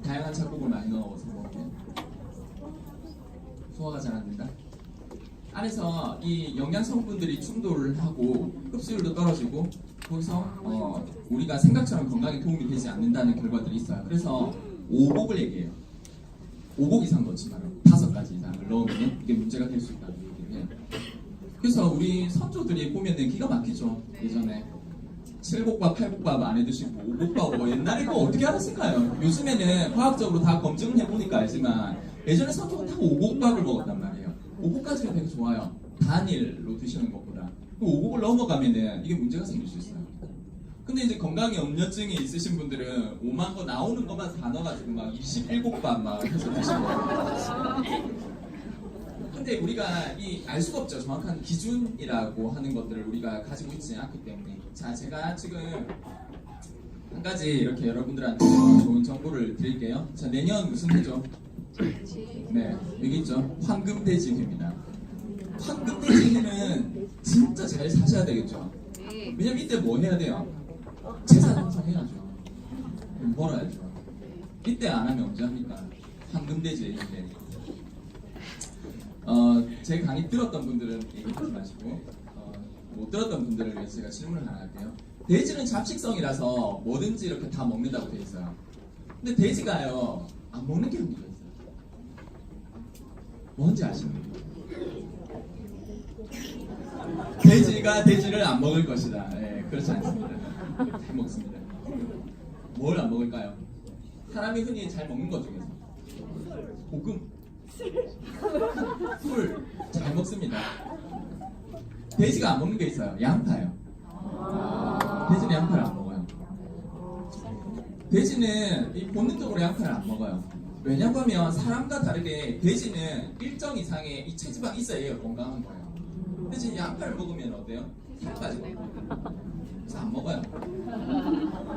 다양한 잡곡을 많이 넣어서 먹으면 소화가 잘 안 된다. 안에서 이 영양 성분들이 충돌을 하고 흡수율도 떨어지고 거기서 우리가 생각처럼 건강에 도움이 되지 않는다는 결과들이 있어요. 그래서 5곡을 얘기해요. 5곡 이상 넣지 말아요. 5가지 이상을 넣으면 이게 문제가 될 수 있다는 얘기를 해요. 그래서 우리 선조들이 보면은 기가 막히죠. 예전에 7곡밥, 8곡밥 안 해드시고 5곡밥 뭐 옛날에 그거 어떻게 알았을까요? 요즘에는 과학적으로 다 검증을 해보니까 알지만 예전에 선조가 다 5곡밥을 먹었단 말이에요. 5곡까지는 되게 좋아요. 단일로 드시는 것보다. 5곡을 넘어가면은 이게 문제가 생길 수 있어요. 근데 이제 건강에 염려증이 있으신 분들은 5만 거 나오는 것만 다 넣어가지고 막 21곡밥 막 해서 드시는 거예요. 근데 우리가 알 수가 없죠. 정확한 기준이라고 하는 것들을 우리가 가지고 있지 않기 때문에. 자, 제가 지금 한 가지 이렇게 여러분들한테 좋은 정보를 드릴게요. 자, 내년 무슨 해죠? 네, 여기 있죠. 황금돼지회입니다. 황금돼지회는 진짜 잘 사셔야 되겠죠. 왜냐면 이때 뭐 해야 돼요? 재산 형성해야죠. 벌어야죠. 이때 안 하면 언제 합니까? 황금돼지회인데. 제 강의 들었던 분들은 얘기하지 마시고 못 들었던 분들을 위해서 제가 질문을 하나 할게요. 돼지는 잡식성이라서 뭐든지 이렇게 다 먹는다고 돼 있어요. 근데 돼지가요 안 먹는 게 문제가 있어요. 뭔지 아십니까? 돼지가 돼지를 안 먹을 것이다. 네, 그렇지 않습니다. 잘 먹습니다. 뭘 안 먹을까요? 사람이 흔히 잘 먹는 것 중에서 볶음, 술 잘 먹습니다. 돼지가 안 먹는 게 있어요. 양파요. 돼지는 양파를 안 먹어요. 돼지는 본능적으로 양파를 안 먹어요. 왜냐고 하면 사람과 다르게 돼지는 일정 이상의 이 체지방이 있어야 얘가 건강한 거예요. 돼지는 양파를 먹으면 어때요? 살 빠지고 그래서 안 먹어요.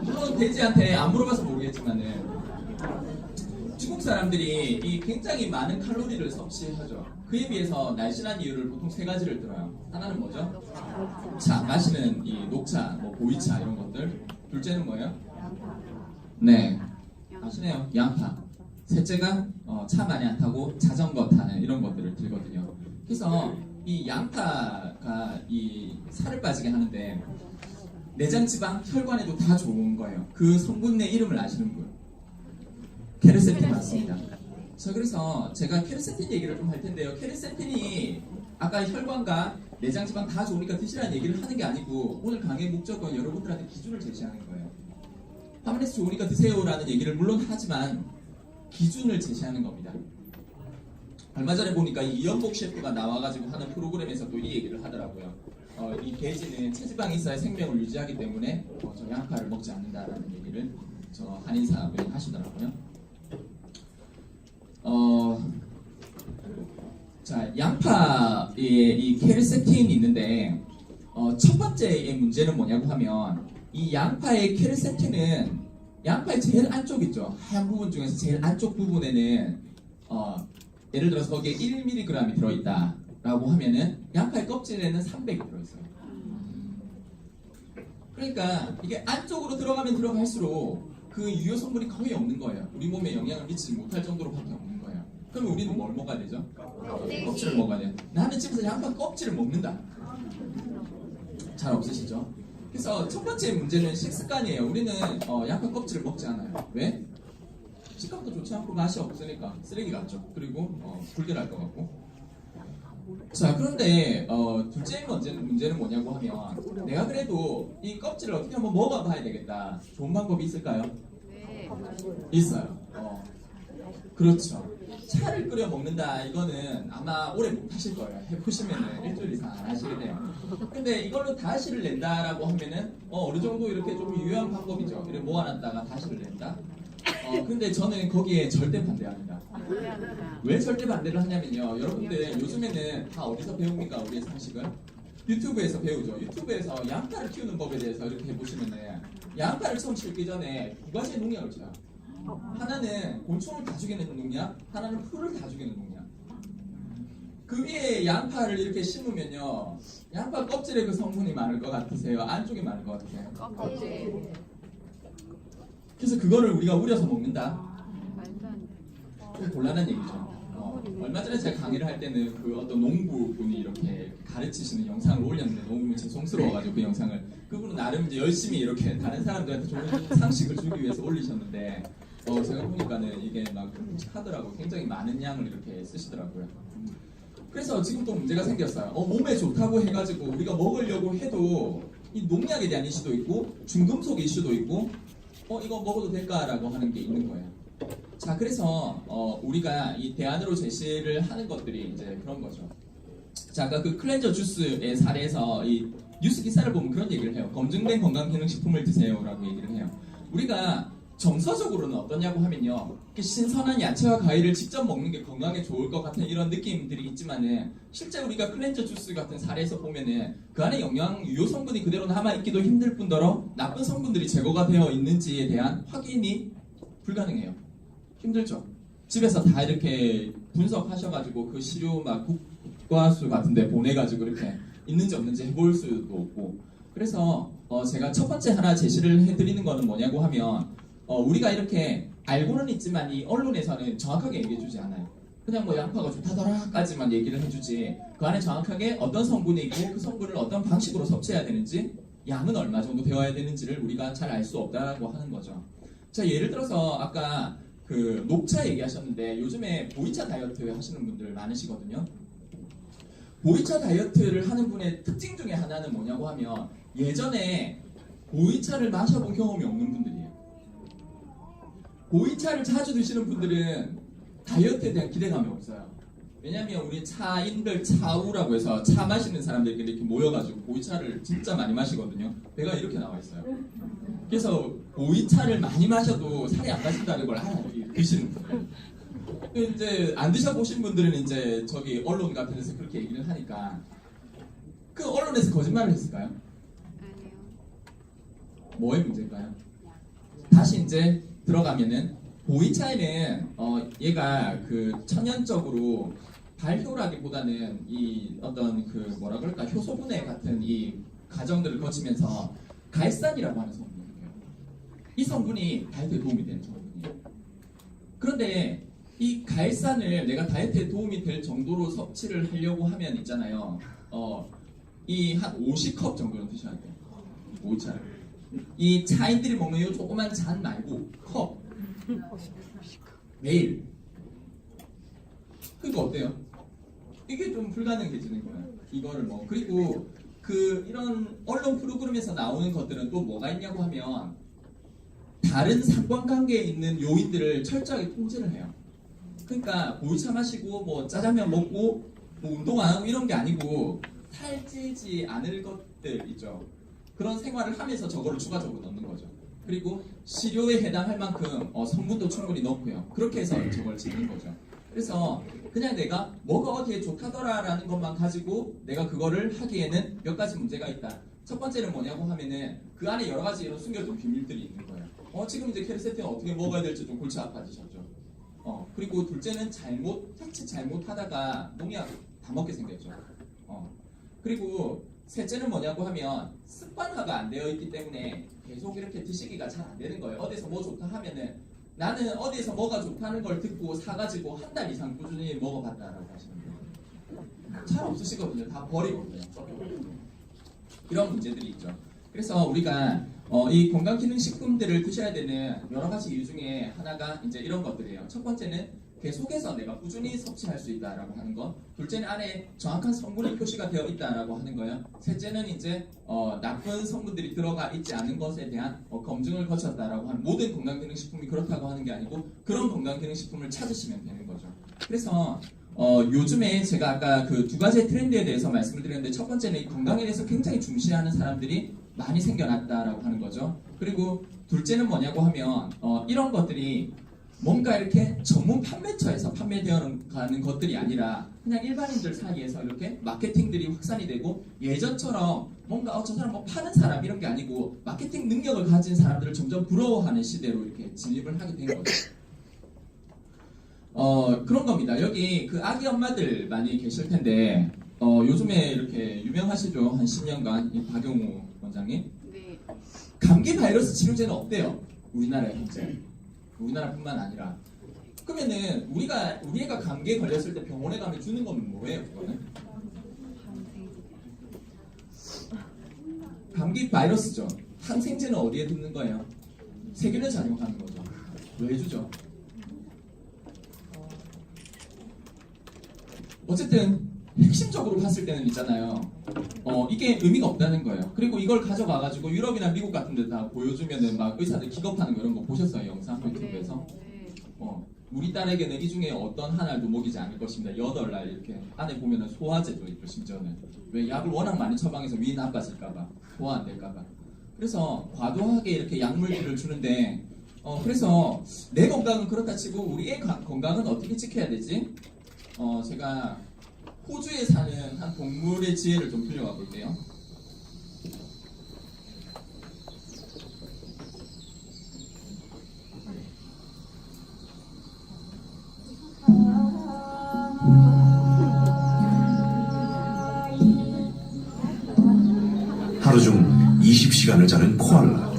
저는 돼지한테 안 물어봐서 모르겠지만은 중국 사람들이 이 굉장히 많은 칼로리를 섭취하죠. 그에 비해서 날씬한 이유를 보통 3가지를 들어요. 하나는 뭐죠? 차, 마시는 이 녹차, 뭐 보이차 이런 것들. 둘째는 뭐예요? 네, 아시네요. 양파. 셋째가 차 많이 안 타고 자전거 타는 이런 것들을 들거든요. 그래서 이 양파가 이 살을 빠지게 하는데 내장 지방, 혈관에도 다 좋은 거예요. 그 성분의 이름을 아시는 분? 케르세틴 맞습니다. 자, 그래서 제가 케르세틴 얘기를 좀 할 텐데요. 케르세틴이 아까 혈관과 내장 지방 다 좋으니까 드시라는 얘기를 하는 게 아니고 오늘 강의의 목적은 여러분들한테 기준을 제시하는 거예요. 파마레스 좋으니까 드세요라는 얘기를 물론 하지만 기준을 제시하는 겁니다. 얼마 전에 보니까 이연복 셰프가 나와가지고 하는 프로그램에서 또 이 얘기를 하더라고요. 이 돼지는 체지방이 있어야 생명을 유지하기 때문에 저 양파를 먹지 않는다라는 얘기를 저 한인사분이 하시더라고요. 자, 양파에 이 케르세틴이 있는데 첫 번째의 문제는 뭐냐고 하면 이 양파의 케르세틴은 양파의 제일 안쪽 있죠. 하얀 부분 중에서 제일 안쪽 부분에는 예를 들어서 거기에 1mg이 들어있다라고 하면은 양파의 껍질에는 300이 들어있어요. 그러니까 이게 안쪽으로 들어가면 들어갈수록 그 유효 성분이 거의 없는 거예요. 우리 몸에 영향을 미치지 못할 정도로밖에 없는 거예요. 그럼 우리는 뭘 먹어야 되죠? 껍질을 먹어야 돼요. 나는 집에서 양파 껍질을 먹는다. 잘 없으시죠? 그래서 첫 번째 문제는 식습관이에요. 우리는 양파 껍질을 먹지 않아요. 왜? 식감도 좋지 않고 맛이 없으니까 쓰레기 같죠. 그리고 불결할 것 같고. 자, 그런데 둘째 문제는 뭐냐고 하면 내가 그래도 이 껍질을 어떻게 한번 먹어봐야 되겠다. 좋은 방법이 있을까요? 있어요. 그렇죠. 차를 끓여 먹는다 이거는 아마 오래 못 하실 거예요. 해보시면은 일주일 이상 안 하시게 돼요. 근데 이걸로 다시를 낸다라고 하면은 어느 정도 이렇게 좀 유효한 방법이죠. 이렇게 모아놨다가 다시를 낸다. 근데 저는 거기에 절대 반대합니다. 왜 절대 반대를 하냐면요. 여러분들 요즘에는 다 어디서 배웁니까? 우리의 상식은? 유튜브에서 배우죠. 유튜브에서 양파를 키우는 법에 대해서 이렇게 해보시면은 양파를 처음 심기 전에 두 가지의 농약을 쳐요. 하나는 곤충을 다 죽이는 농약, 하나는 풀을 다 죽이는 농약. 그 위에 양파를 이렇게 심으면요, 양파 껍질에 그 성분이 많을 것 같으세요? 안쪽에 많을 것 같으세요? 그래서 그거를 우리가 우려서 먹는다? 좀 곤란한 얘기죠. 얼마 전에 제가 강의를 할 때는 그 어떤 농부분이 이렇게 가르치시는 영상을 올렸는데 너무 죄송스러워가지고 그 영상을 그분은 나름 이제 열심히 이렇게 다른 사람들한테 좋은 상식을 주기 위해서 올리셨는데 제가 보니까는 이게 막 하더라고. 굉장히 많은 양을 이렇게 쓰시더라고요. 그래서 지금 또 문제가 생겼어요. 몸에 좋다고 해가지고 우리가 먹으려고 해도 이 농약에 대한 이슈도 있고 중금속 이슈도 있고 이거 먹어도 될까라고 하는 게 있는 거예요. 자, 그래서 우리가 이 대안으로 제시를 하는 것들이 이제 그런 거죠. 자, 아까 그 클렌저 주스의 사례에서 이 뉴스 기사를 보면 그런 얘기를 해요. 검증된 건강기능식품을 드세요라고 얘기를 해요. 우리가 정서적으로는 어떠냐고 하면요, 신선한 야채와 과일을 직접 먹는 게 건강에 좋을 것 같은 이런 느낌들이 있지만은 실제 우리가 클렌저 주스 같은 사례에서 보면은 그 안에 영양 유효 성분이 그대로 남아 있기도 힘들 뿐더러 나쁜 성분들이 제거가 되어 있는지에 대한 확인이 불가능해요. 힘들죠. 집에서 다 이렇게 분석하셔가지고 그 시료 막 국과수 같은데 보내가지고 이렇게 있는지 없는지 해볼 수도 없고. 그래서 제가 첫 번째 하나 제시를 해드리는 거는 뭐냐고 하면 우리가 이렇게 알고는 있지만 이 언론에서는 정확하게 얘기해주지 않아요. 그냥 뭐 양파가 좋다더라까지만 얘기를 해주지 그 안에 정확하게 어떤 성분이 있고 그 성분을 어떤 방식으로 섭취해야 되는지 양은 얼마 정도 되어야 되는지를 우리가 잘 알 수 없다고 하는 거죠. 자, 예를 들어서 아까 그 녹차 얘기하셨는데 요즘에 보이차 다이어트 하시는 분들 많으시거든요. 보이차 다이어트를 하는 분의 특징 중에 하나는 뭐냐고 하면 예전에 보이차를 마셔본 경험이 없는 분들이에요. 보이차를 자주 드시는 분들은 다이어트에 대한 기대감이 없어요. 왜냐면 우리 차인들 차우라고 해서 차 마시는 사람들끼리 이렇게 모여가지고 보이차를 진짜 많이 마시거든요. 배가 이렇게 나와 있어요. 그래서 보이차를 많이 마셔도 살이 안 빠진다는 걸 알아요. 드시는 분들. 이제 안 드셔보신 분들은 이제 저기 언론 같은 데서 그렇게 얘기를 하니까 그 언론에서 거짓말을 했을까요? 아니요. 뭐의 문제일까요? 다시 이제 들어가면은 보이차에는 얘가 그 천연적으로 발효라기보다는 이 어떤 그 뭐라 그럴까 효소분해 같은 이 과정들을 거치면서 갈산이라고 하는 성분이에요. 이 성분이 다이어트에 도움이 되는 성분이에요. 그런데 이 갈산을 내가 다이어트에 도움이 될 정도로 섭취를 하려고 하면 있잖아요. 이 한 50컵 정도는 드셔야 돼요. 보이차를. 이 차인들이 먹는 이 조그만 잔 말고 컵. 매일. 그러니까 어때요? 이게 좀 불가능해지는 거예요. 이거를 뭐 그리고 그 이런 언론 프로그램에서 나오는 것들은 또 뭐가 있냐고 하면 다른 상관관계에 있는 요인들을 철저하게 통제를 해요. 그러니까 보이차 마시고 뭐 짜장면 먹고 뭐 운동 안 하고 이런 게 아니고 살찌지 않을 것들 있죠. 그런 생활을 하면서 저거를 추가적으로 넣는 거죠. 그리고 식료에 해당할 만큼 성분도 충분히 넣고요. 그렇게 해서 저걸 짓는 거죠. 그래서 그냥 내가 뭐가 어디에 좋다더라라는 것만 가지고 내가 그거를 하기에는 몇 가지 문제가 있다. 첫 번째는 뭐냐고 하면은 그 안에 여러 가지 이런 숨겨둔 비밀들이 있는 거예요. 지금 이제 캐리 세팅을 어떻게 먹어야 될지 좀 골치 아파지셨죠. 그리고 둘째는 자칫 잘못하다가 농약 다 먹게 생겼죠. 그리고 셋째는 뭐냐고 하면 습관화가 안 되어 있기 때문에 계속 이렇게 드시기가 잘 안 되는 거예요. 어디서 뭐 좋다 하면은 나는 어디에서 뭐가 좋다는 걸 듣고 사가지고 한 달 이상 꾸준히 먹어봤다라고 하시는 거예요. 잘 없으시거든요. 다 버리거든요. 이런 문제들이 있죠. 그래서 우리가 이 건강기능식품들을 드셔야 되는 여러 가지 이유 중에 하나가 이제 이런 것들이에요. 첫 번째는 계속해서 내가 꾸준히 섭취할 수 있다라고 하는 것. 둘째는 안에 정확한 성분이 표시가 되어 있다라고 하는 거예요. 셋째는 이제 나쁜 성분들이 들어가 있지 않은 것에 대한 검증을 거쳤다라고 하는, 모든 건강기능식품이 그렇다고 하는 게 아니고 그런 건강기능식품을 찾으시면 되는 거죠. 그래서 요즘에 제가 아까 그 두 가지의 트렌드에 대해서 말씀을 드렸는데, 첫 번째는 이 건강에 대해서 굉장히 중시하는 사람들이 많이 생겨났다라고 하는 거죠. 그리고 둘째는 뭐냐고 하면 이런 것들이 뭔가 이렇게 전문 판매처에서 판매되어 가는 것들이 아니라 그냥 일반인들 사이에서 이렇게 마케팅들이 확산이 되고, 예전처럼 뭔가 저 사람 뭐 파는 사람 이런 게 아니고 마케팅 능력을 가진 사람들을 점점 부러워하는 시대로 이렇게 진입을 하게 된 거죠. 그런 겁니다. 여기 그 아기 엄마들 많이 계실 텐데 요즘에 이렇게 유명하시죠? 한 10년간 이 박용우 원장님. 네. 감기 바이러스 치료제는 없대요. 우리나라에 현재. 우리나라뿐만 아니라. 그러면은 우리 애가 감기에 걸렸을 때 병원에 가면 주는 건 뭐예요? 그거는? 감기 바이러스죠. 항생제는 어디에 듣는 거예요? 세균을 작용하는 거죠. 왜 주죠? 어쨌든 핵심적으로 봤을 때는 있잖아요. 이게 의미가 없다는 거예요. 그리고 이걸 가져가가지고 유럽이나 미국 같은 데 다 보여주면은 막 의사들 기겁하는 거 이런 거 보셨어요? 영상 유튜브에서? 우리 딸에게는 이 중에 어떤 하나도 먹이지 않을 것입니다. 8날 이렇게 안에 보면은 소화제도 있고, 심지어는 왜 약을 워낙 많이 처방해서 위 나빠질까봐, 소화 안 될까봐. 그래서 과도하게 이렇게 약물들을 주는데 그래서 내 건강은 그렇다 치고 우리 애 건강은 어떻게 지켜야 되지? 제가 호주에 사는 한 동물의 지혜를 좀 빌려가 볼게요. 하루 중 20시간을 자는 코알라.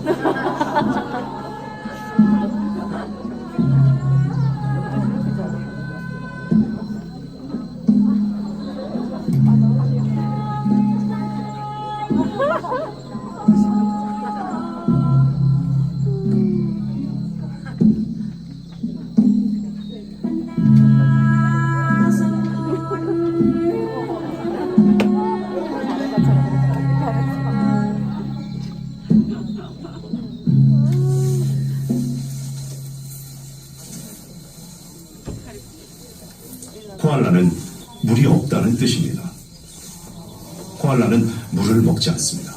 코알라는 물이 없다는 뜻입니다. 코알라는 물을 먹지 않습니다.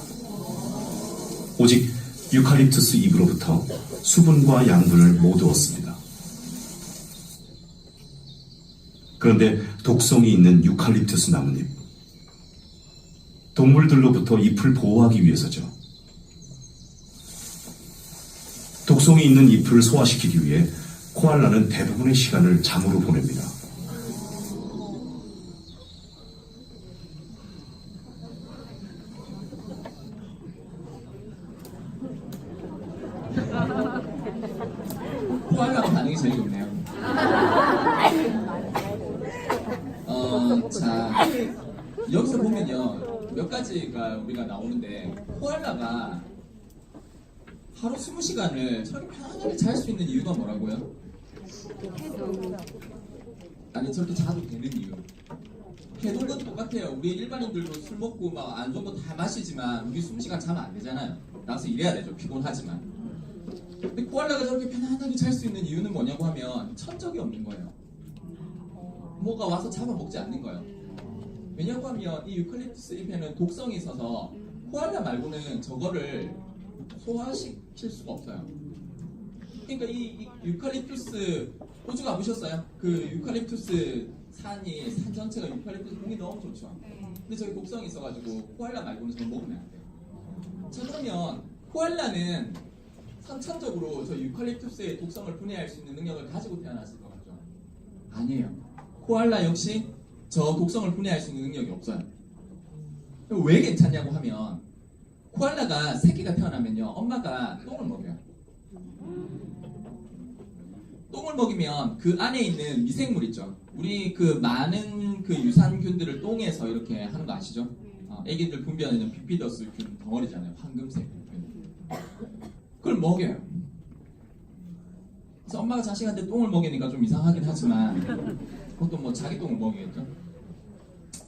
오직 유칼립투스 잎으로부터 수분과 양분을 모두 얻습니다. 그런데 독성이 있는 유칼립투스 나뭇잎, 동물들로부터 잎을 보호하기 위해서죠. 독성이 있는 잎을 소화시키기 위해 코알라는 대부분의 시간을 잠으로 보냅니다. 코알라 반응이 제일 좋네요. 자, 여기서 보면요, 몇 가지가 우리가 나오는데, 코알라가 하루 20시간을 저렇게 편안하게 잘 수 있는 이유가 뭐라고요? 아니, 저렇게 자도 되는 이유. 해독은 똑같아요. 우리 일반인들도 술 먹고 막 안 좋은 거 다 마시지만 우리 20시간 자면 안 되잖아요. 나가서 일해야 되죠. 피곤하지만. 근데 코알라가 저렇게 편안하게 잘 수 있는 이유는 뭐냐고 하면 천적이 없는 거예요. 뭐가 와서 잡아먹지 않는 거예요. 왜냐고 하면 이 유칼립투스 잎에는 독성이 있어서 코알라 말고는 저거를 소화시킬 수가 없어요. 그러니까 이 유칼립투스, 호주 가보셨어요? 그 유칼립투스 산 전체가 유칼립투스 공기 너무 좋죠. 근데 저기 독성이 있어가지고 코알라 말고는 저거 먹으면 안 돼요. 자, 그러면 코알라는 선천적으로 저 유칼립투스의 독성을 분해할 수 있는 능력을 가지고 태어났을 것 같죠? 아니에요. 코알라 역시 저 독성을 분해할 수 있는 능력이 없어요. 왜 괜찮냐고 하면, 코알라가 새끼가 태어나면요, 엄마가 똥을 먹여요. 똥을 먹이면 그 안에 있는 미생물 있죠. 우리 그 많은 그 유산균들을 똥에서 이렇게 하는 거 아시죠? 애기들 분비하는 비피더스 균 덩어리잖아요. 황금색 균. 그걸 먹여요. 그래서 엄마가 자식한테 똥을 먹이니까 좀 이상하긴 하지만 그것도 뭐 자기 똥을 먹이겠죠.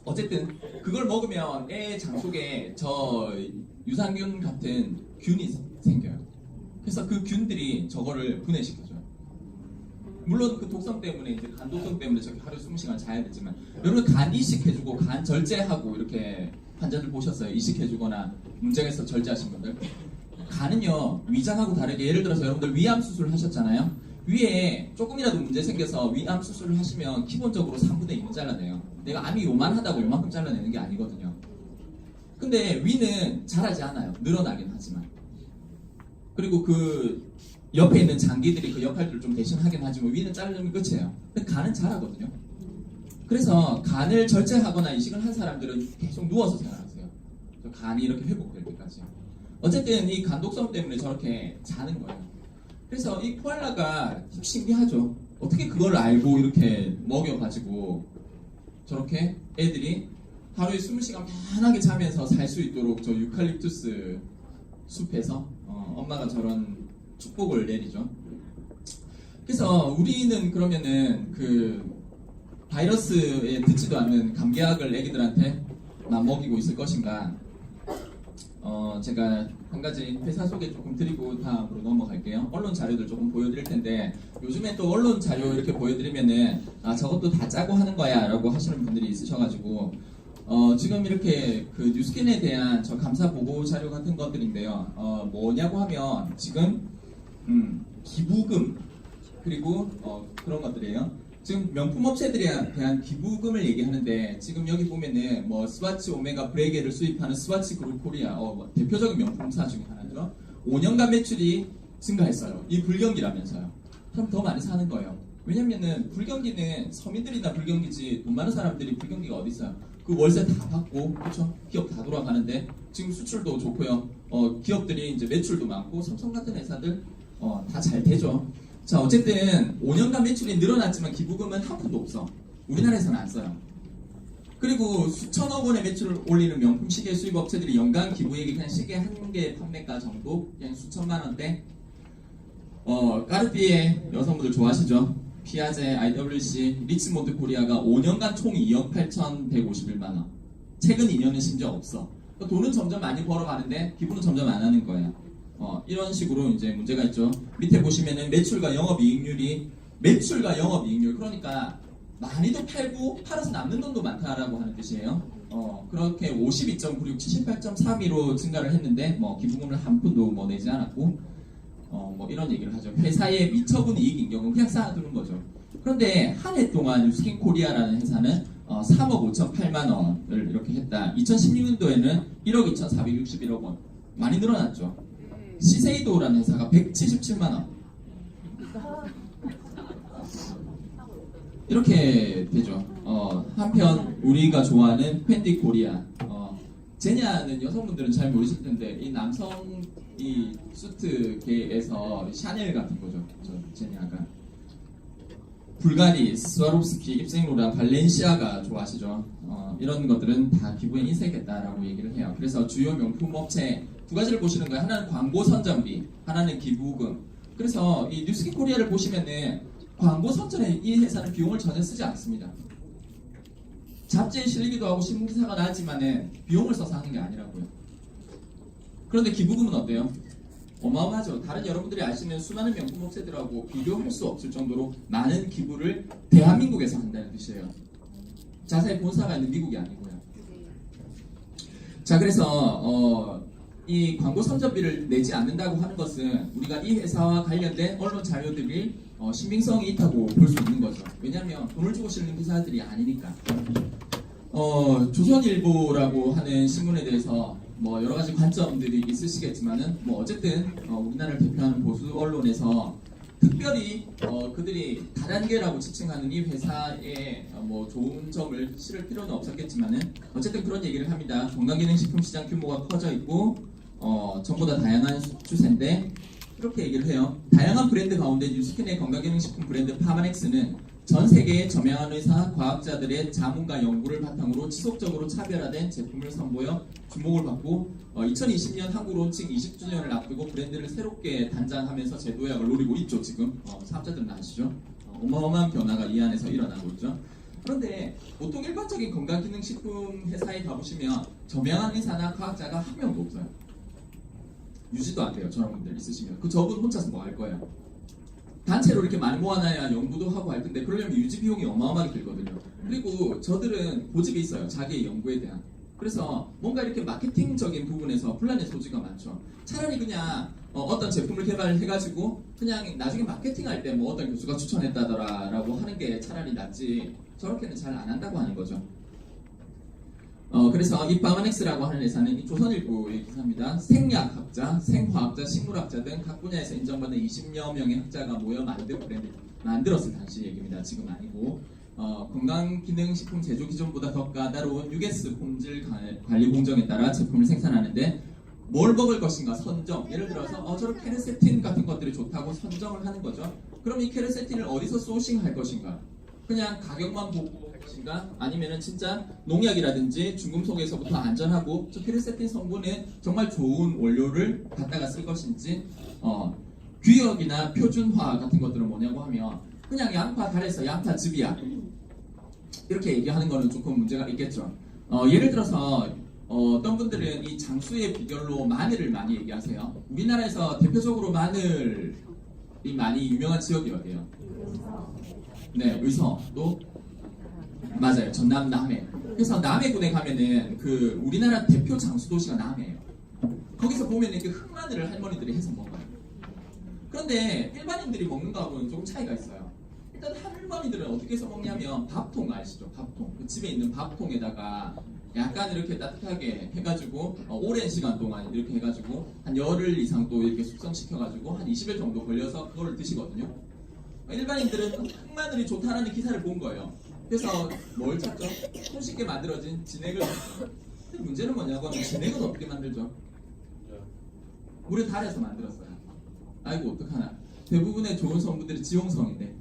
어쨌든 그걸 먹으면 애 장 속에 저 유산균 같은 균이 생겨요. 그래서 그 균들이 저거를 분해시켜줘요. 물론 그 독성 때문에 이제 간 독성 때문에 저기 하루 20시간 자야 되지만 여러분 간 이식해주고 간 절제하고 이렇게 환자들 보셨어요? 이식해주거나 문제가 있어 절제하신 분들. 간은요 위장하고 다르게 예를 들어서 여러분들 위암 수술 하셨잖아요. 위에 조금이라도 문제 생겨서 위암 수술을 하시면 기본적으로 3분의 2는 잘라내요. 내가 암이 요만하다고 요만큼 잘라내는 게 아니거든요. 근데 위는 자라지 않아요. 늘어나긴 하지만. 그리고 그 옆에 있는 장기들이 그 역할들을 좀 대신하긴 하지만 위는 자르면 끝이에요. 근데 간은 자라거든요. 그래서 간을 절제하거나 이식을 한 사람들은 계속 누워서 생활하세요. 간이 이렇게 회복될 때까지. 어쨌든 이 간독성 때문에 저렇게 자는 거예요. 그래서 이 코알라가 좀 신기하죠. 어떻게 그걸 알고 이렇게 먹여가지고 저렇게 애들이 하루에 20시간 편하게 자면서 살 수 있도록 저 유칼립투스 숲에서 엄마가 저런 축복을 내리죠. 그래서 우리는 그러면은 그 바이러스에 듣지도 않는 감기약을 애기들한테 먹이고 있을 것인가? 제가 한 가지 회사 소개 조금 드리고 다음으로 넘어갈게요. 언론 자료들 조금 보여드릴 텐데 요즘에 또 언론 자료 이렇게 보여드리면은 아 저것도 다 짜고 하는 거야 라고 하시는 분들이 있으셔가지고 지금 이렇게 그 뉴스킨에 대한 저 감사 보고 자료 같은 것들인데요. 뭐냐고 하면 지금 기부금 그리고 그런 것들이에요. 지금 명품 업체들에 대한 기부금을 얘기하는데 지금 여기 보면은 뭐 스와치 오메가 브레게를 수입하는 스와치 그룹 코리아 대표적인 명품사 중에 하나죠. 5년간 매출이 증가했어요. 이 불경기라면서요. 그럼 더 많이 사는 거예요. 왜냐면은 불경기는 서민들이나 불경기지 돈 많은 사람들이 불경기가 어디 있어요? 그 월세 다 받고 그렇죠? 기업 다 돌아가는데 지금 수출도 좋고요. 기업들이 이제 매출도 많고 삼성 같은 회사들 다 잘 되죠. 자 어쨌든 5년간 매출이 늘어났지만 기부금은 한 푼도 없어. 우리나라에서는 안 써요. 그리고 수천억 원의 매출을 올리는 명품 시계 수입 업체들이 연간 기부액이 그냥 시계 한 개 판매가 정도 그냥 수천만 원대. 까르띠에 여성분들 좋아하시죠? 피아제, IWC, 리치몬드 코리아가 5년간 총 2억 8,151만 원. 최근 2년은 심지어 없어. 그러니까 돈은 점점 많이 벌어가는데 기부는 점점 안 하는 거예요. 이런 식으로 이제 문제가 있죠. 밑에 보시면은 매출과 영업이익률 그러니까 많이도 팔고 팔아서 남는 돈도 많다라고 하는 뜻이에요. 그렇게 52.96, 78.32로 증가를 했는데 뭐 기부금을 한 푼도 뭐 내지 않았고 뭐 이런 얘기를 하죠. 회사의 미처분 이익 인경은 그냥 쌓아두는 거죠. 그런데 한 해 동안 뉴스킨 코리아라는 회사는 3억 5,008만 원을 이렇게 했다. 2016년도에는 1억 2,461억 원 많이 늘어났죠. 시세이도라는 회사가 177만 원 이렇게 되죠. 한편 우리가 좋아하는 펜디 코리아 제냐는 여성분들은 잘 모르실 텐데 이 남성 이 수트계에서 샤넬 같은 거죠. 제냐가 불가리, 스와롭스키, 입생로랑 발렌시아가 좋아하시죠. 이런 것들은 다 기부에 인색했다라고 얘기를 해요. 그래서 주요 명품 업체 두 가지를 보시는 거예요. 하나는 광고 선전비, 하나는 기부금. 그래서 이 뉴스킨 코리아를 보시면은 광고 선전에 이 회사는 비용을 전혀 쓰지 않습니다. 잡지에 실리기도 하고 신문기사가 나왔지만은 비용을 써서 하는 게 아니라고요. 그런데 기부금은 어때요? 어마어마하죠. 다른 여러분들이 아시는 수많은 명품 업체들하고 비교할 수 없을 정도로 많은 기부를 대한민국에서 한다는 뜻이에요. 자사의 본사가 있는 미국이 아니고요. 자, 그래서 이 광고 선전비를 내지 않는다고 하는 것은 우리가 이 회사와 관련된 언론 자료들이 신빙성이 있다고 볼 수 있는 거죠. 왜냐하면 돈을 주고 실는 회사들이 아니니까. 조선일보라고 하는 신문에 대해서 뭐 여러 가지 관점들이 있으시겠지만은 뭐 어쨌든 우리나라를 대표하는 보수 언론에서 특별히 그들이 다단계라고 지칭하는 이 회사에 뭐 좋은 점을 실을 필요는 없었겠지만은 어쨌든 그런 얘기를 합니다. 건강기능식품 시장 규모가 커져 있고 전부 다 다양한 추세인데 이렇게 얘기를 해요. 다양한 브랜드 가운데 뉴스킨의 건강기능식품 브랜드 파마넥스는 전 세계의 저명한 의사, 과학자들의 자문과 연구를 바탕으로 지속적으로 차별화된 제품을 선보여 주목을 받고 2020년 한국 론칭 20주년을 앞두고 브랜드를 새롭게 단장하면서 재도약을 노리고 있죠. 지금 사업자들은 아시죠? 어마어마한 변화가 이 안에서 일어나고 있죠. 그런데 보통 일반적인 건강기능식품 회사에 가보시면 저명한 의사나 과학자가 한 명도 없어요. 유지도 안 돼요. 저런 분들 있으시면 저분 혼자서 뭐 할 거예요? 단체로 이렇게 많이 모아놔야 연구도 하고 할 텐데 그러려면 유지 비용이 어마어마하게 들거든요. 그리고 저들은 고집이 있어요. 자기의 연구에 대한. 그래서 뭔가 이렇게 마케팅적인 부분에서 분란의 소지가 많죠. 차라리 그냥 어떤 제품을 개발해가지고 그냥 나중에 마케팅할 때 뭐 어떤 교수가 추천했다더라라고 하는 게 차라리 낫지 저렇게는 잘 안 한다고 하는 거죠. 그래서 이 파마넥스라고 하는 회사는 이 조선일보의 기사입니다. 생약학자, 생화학자, 식물학자 등 각 분야에서 인정받는 20여 명의 학자가 모여 만든 브랜드 만들었을 당시 얘기입니다. 지금 아니고 건강기능식품 제조 기존보다 더 까다로운 US 품질 관리 공정에 따라 제품을 생산하는데 뭘 먹을 것인가 선정. 예를 들어서 저런 케르세틴 같은 것들이 좋다고 선정을 하는 거죠. 그럼 이 케르세틴을 어디서 소싱할 것인가? 그냥 가격만 보고 할 것인가? 아니면은 진짜 농약이라든지 중금속에서부터 안전하고 저 케르세틴 성분은 정말 좋은 원료를 갖다가 쓸 것인지 규격이나 표준화 같은 것들은 뭐냐고 하면 그냥 양파 달에서 양파 즙이야 이렇게 얘기하는 거는 조금 문제가 있겠죠. 예를 들어서 어떤 분들은 이 장수의 비결로 마늘을 많이 얘기하세요. 우리나라에서 대표적으로 마늘이 많이 유명한 지역이 어디예요? 네, 의성도 맞아요. 전남 남해. 그래서 남해군에 가면은 그 우리나라 대표 장수 도시가 남해예요. 거기서 보면은 그 흑마늘을 할머니들이 해서 먹어요. 그런데 일반인들이 먹는 거하고는 조금 차이가 있어요. 일단 할머니들은 어떻게 해서 먹냐면 밥통 아시죠? 밥통. 그 집에 있는 밥통에다가 약간 이렇게 따뜻하게 해가지고 오랜 시간 동안 이렇게 해가지고 한 열흘 이상 또 이렇게 숙성시켜가지고 한 20일 정도 걸려서 그걸 드시거든요. 일반인들은 흑마늘이 좋다라는 기사를 본 거예요. 그래서 뭘 찾죠? 손쉽게 만들어진 진액을 찾죠. 근데 문제는 뭐냐고 하면 진액은 어떻게 만들죠? 물에 달여서 만들었어요. 아이고 어떡하나. 대부분의 좋은 성분들이 지용성인데.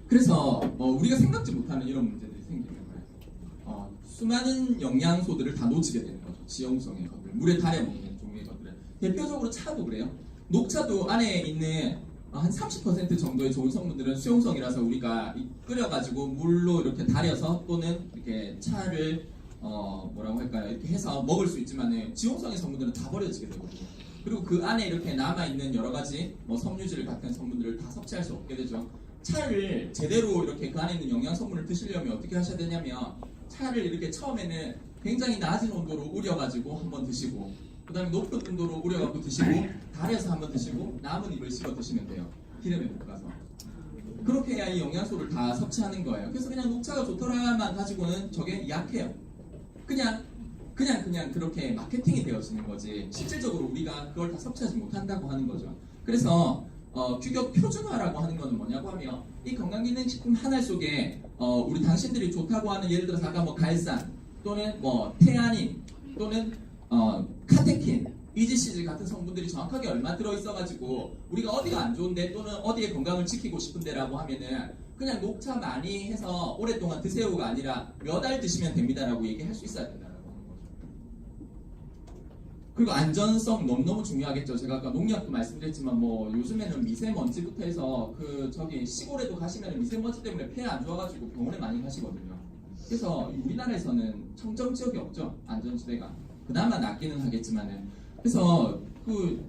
그래서 우리가 생각지 못하는 이런 문제들이 생기는 거예요. 수많은 영양소들을 다 놓치게 되는 거죠. 지용성의 것들, 물에 달여 먹는 종류의 것들은. 대표적으로 차도 그래요. 녹차도 안에 있는 한 30% 정도의 좋은 성분들은 수용성이라서 우리가 끓여가지고 물로 이렇게 달여서 또는 이렇게 차를 뭐라고 할까요? 이렇게 해서 먹을 수 있지만 지용성의 성분들은 다 버려지게 되거든요. 그리고 그 안에 이렇게 남아있는 여러 가지 섬유질 같은 성분들을 다 섭취할 수 없게 되죠. 차를 제대로 이렇게 그 안에 있는 영양 성분을 드시려면 어떻게 하셔야 되냐면 차를 이렇게 처음에는 굉장히 낮은 온도로 우려가지고 한번 드시고 그 다음에 높은 온도로 우려갖고 드시고 달여서 한번 드시고 남은 입을 씹어 드시면 돼요. 기름에 볶아서. 그렇게 해야 이 영양소를 다 섭취하는 거예요. 그래서 그냥 녹차가 좋더라만 가지고는 저게 약해요. 그냥 그렇게 마케팅이 되어지는 거지 실질적으로 우리가 그걸 다 섭취하지 못한다고 하는 거죠. 그래서 규격 표준화라고 하는 거는 뭐냐고 하면 이 건강기능식품 하나 속에 우리 당신들이 좋다고 하는 예를 들어서 아까 갈산 또는 테아닌 또는 카테킨, EGCG 같은 성분들이 정확하게 얼마 들어있어가지고 우리가 어디가 안 좋은데 또는 어디에 건강을 지키고 싶은데라고 하면은 그냥 녹차 많이 해서 오랫동안 드세요가 아니라 몇 알 드시면 됩니다라고 얘기할 수 있어야 된다라고 하는 거죠. 그리고 안전성 너무너무 중요하겠죠. 제가 아까 농약도 말씀드렸지만 요즘에는 미세먼지부터 해서 시골에도 가시면 미세먼지 때문에 폐 안 좋아가지고 병원에 많이 가시거든요. 그래서 우리나라에서는 청정 지역이 없죠. 안전지대가. 그나마 낫기는 하겠지만은. 그래서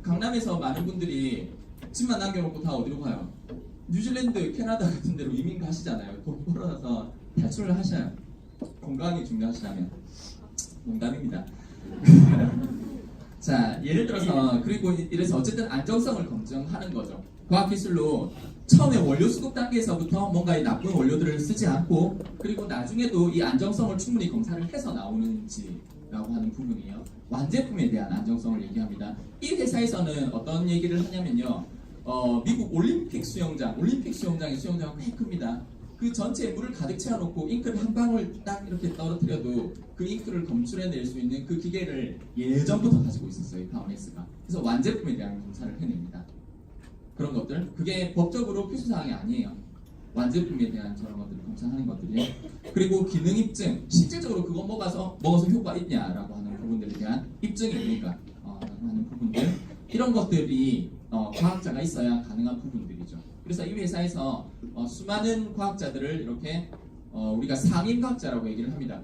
강남에서 많은 분들이 집만 남겨놓고 다 어디로 가요? 뉴질랜드, 캐나다 같은 데로 이민 가시잖아요. 돈 벌어서 탈출을 하셔요. 건강이 중요하시다면. 농담입니다. 자, 예를 들어서 그리고 이래서 어쨌든 안정성을 검증하는 거죠. 과학기술로 처음에 원료 수급 단계에서부터 뭔가 이 나쁜 원료들을 쓰지 않고 그리고 나중에도 이 안정성을 충분히 검사를 해서 나오는지라고 하는 부분이에요. 완제품에 대한 안정성을 얘기합니다. 이 회사에서는 어떤 얘기를 하냐면요. 미국 올림픽 수영장의 수영장은 꽤 큽니다. 그 전체에 물을 가득 채워놓고 잉크를 한 방울 딱 이렇게 떨어뜨려도 그 잉크를 검출해낼 수 있는 그 기계를 예전부터 가지고 있었어요. 이 파워넥스가. 그래서 완제품에 대한 검사를 해냅니다. 그런 것들 그게 법적으로 필수사항이 아니에요. 완제품에 대한 저런 것들을 검사하는 것들이. 그리고 기능 입증, 실질적으로 그거 먹어서 효과 있냐라고 하는 부분들에 대한 입증이 있는가 하는 부분들, 이런 것들이 과학자가 있어야 가능한 부분들이죠. 그래서 이 회사에서 수많은 과학자들을 이렇게 우리가 상임과학자라고 얘기를 합니다.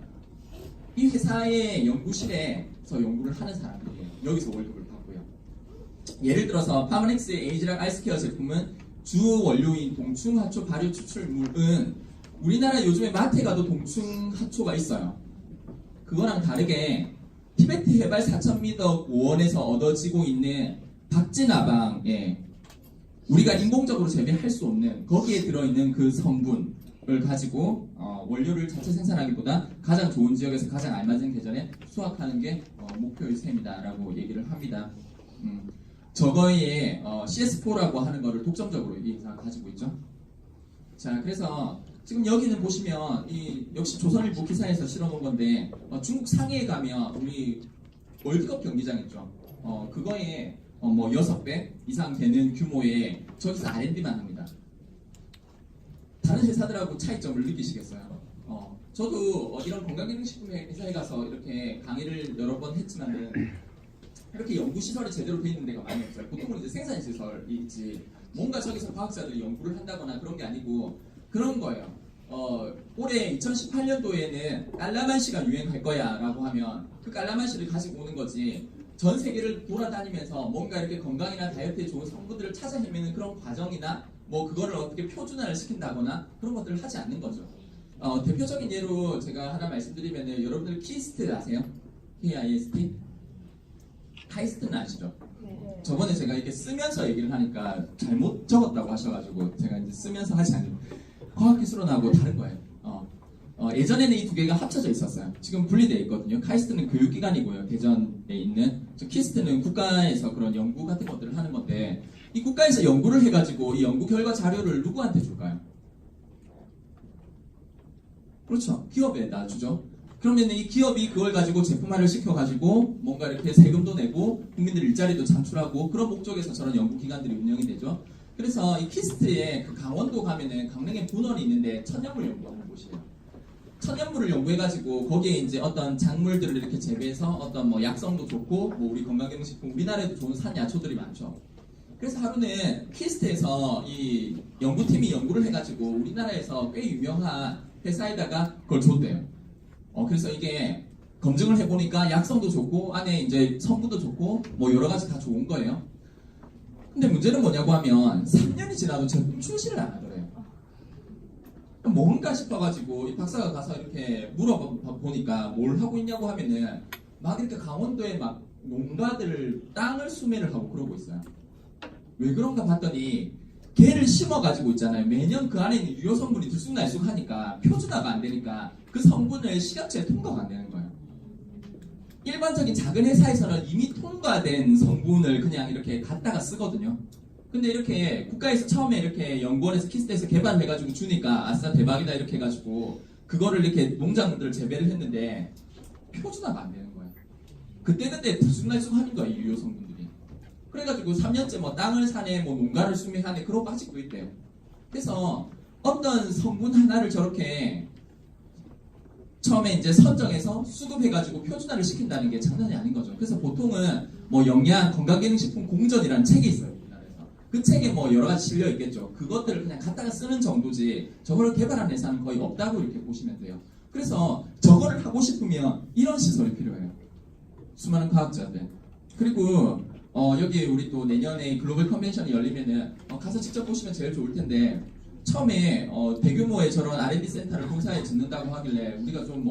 이 회사의 연구실에서 연구를 하는 사람들이에요. 여기서 월급을 받고요. 예를 들어서 파머넥스의 에이지락 아이스케어 제품은 주 원료인 동충하초 발효 추출물은 우리나라 요즘에 마트에 가도 동충하초가 있어요. 그거랑 다르게 티베트 해발 4,000m 고원에서 얻어지고 있는 박쥐나방에 우리가 인공적으로 재배할 수 없는 거기에 들어있는 그 성분을 가지고 원료를 자체 생산하기보다 가장 좋은 지역에서 가장 알맞은 계절에 수확하는 게 목표일 셈이다라고 얘기를 합니다. 저거에 CS4라고 하는 거를 독점적으로 이 회사가 가지고 있죠. 자, 그래서 지금 여기는 보시면 역시 조선일보 기사에서 실어놓은 건데 중국 상해에 가면 우리 월드컵 경기장 있죠. 그거에 뭐 6배 이상 되는 규모의 저기서 R&D만 합니다. 다른 회사들하고 차이점을 느끼시겠어요? 저도 이런 건강기능식품 회사에 가서 이렇게 강의를 여러 번 했지만은 이렇게 연구시설이 제대로 돼 있는 데가 많이 없어요. 보통은 이제 생산시설이 있지, 뭔가 저기서 과학자들이 연구를 한다거나 그런 게 아니고 그런 거예요. 올해 2018년도에는 깔라만시가 유행할 거야 라고 하면 그 깔라만시를 가지고 오는 거지, 전 세계를 돌아다니면서 뭔가 이렇게 건강이나 다이어트에 좋은 성분들을 찾아 헤매는 그런 과정이나 뭐 그거를 어떻게 표준화를 시킨다거나 그런 것들을 하지 않는 거죠. 대표적인 예로 제가 하나 말씀드리면은, 여러분들 키스트 아세요? KIST? 카이스트는 아시죠? 저번에 제가 이렇게 쓰면서 얘기를 하니까 잘못 적었다고 하셔가지고 제가 이제 쓰면서 하지 않는, 과학기술원하고 다른 거예요. 예전에는 이 두 개가 합쳐져 있었어요. 지금 분리되어 있거든요. 카이스트는 교육기관이고요. 대전에 있는. 키스트는 국가에서 그런 연구 같은 것들을 하는 건데, 이 국가에서 연구를 해가지고 이 연구 결과 자료를 누구한테 줄까요? 그렇죠. 기업에다 주죠. 그러면 이 기업이 그걸 가지고 제품화를 시켜가지고 뭔가 이렇게 세금도 내고 국민들 일자리도 창출하고 그런 목적에서 저런 연구기관들이 운영이 되죠. 그래서 이 키스트에 그 강원도 가면은 강릉에 분원이 있는데 천연물 연구하는 곳이에요. 천연물을 연구해가지고 거기에 이제 어떤 작물들을 이렇게 재배해서 어떤 뭐 약성도 좋고 뭐 우리 건강기능식품, 우리나라에도 좋은 산야초들이 많죠. 그래서 하루는 키스트에서 이 연구팀이 연구를 해가지고 우리나라에서 꽤 유명한 회사에다가 그걸 줬대요. 그래서 이게 검증을 해보니까 약성도 좋고 안에 이제 성분도 좋고 뭐 여러 가지 다 좋은 거예요. 근데 문제는 뭐냐고 하면 3년이 지나도 제품 출시를 안 하더래요. 뭔가 싶어가지고 이 박사가 가서 이렇게 물어보니까 뭘 하고 있냐고 하면은 막 이렇게 강원도에 막 농가들 땅을 수매를 하고 그러고 있어요. 왜 그런가 봤더니 개를 심어가지고 있잖아요. 매년 그 안에 있는 유효 성분이 들쑥날쑥 하니까 표준화가 안 되니까 그 성분을 식약처에 통과가 안 되는 거예요. 일반적인 작은 회사에서는 이미 통과된 성분을 그냥 이렇게 갖다가 쓰거든요. 근데 이렇게 국가에서 처음에 이렇게 연구원에서 키스트에서 개발해가지고 주니까 아싸 대박이다 이렇게 해가지고 그거를 이렇게 농장들 재배를 했는데 표준화가 안 되는 거예요. 그때 들쑥날쑥 하는 거예요, 이 유효 성분들이. 그래가지고 3년째 뭐 땅을 사네, 뭐 농가를 수매하네, 그러고 아직도 있대요. 그래서 어떤 성분 하나를 저렇게 처음에 이제 선정해서 수급해가지고 표준화를 시킨다는 게 장난이 아닌 거죠. 그래서 보통은 뭐 영양 건강기능식품 공전이라는 책이 있어요, 우리나라에서. 그 책에 뭐 여러 가지 실려 있겠죠. 그것들을 그냥 갖다가 쓰는 정도지 저거를 개발한 회사는 거의 없다고 이렇게 보시면 돼요. 그래서 저거를 하고 싶으면 이런 시설이 필요해요. 수많은 과학자들. 그리고 여기 우리 또 내년에 글로벌 컨벤션이 열리면은 가서 직접 보시면 제일 좋을 텐데, 처음에 대규모의 저런 R&D 센터를 본사에 짓는다고 하길래 우리가 좀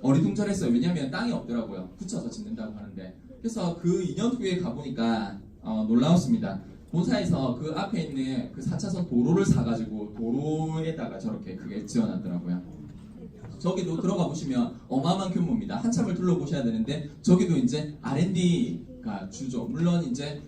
어리둥절했어요. 왜냐하면 땅이 없더라고요. 붙여서 짓는다고 하는데. 그래서 그 2년 후에 가보니까 놀라웠습니다. 본사에서 그 앞에 있는 그 4차선 도로를 사가지고 도로에다가 저렇게 그게 지어놨더라고요. 저기도 들어가 보시면 어마어마한 규모입니다. 한참을 둘러보셔야 되는데 저기도 이제 R&D가 주죠. 물론 이제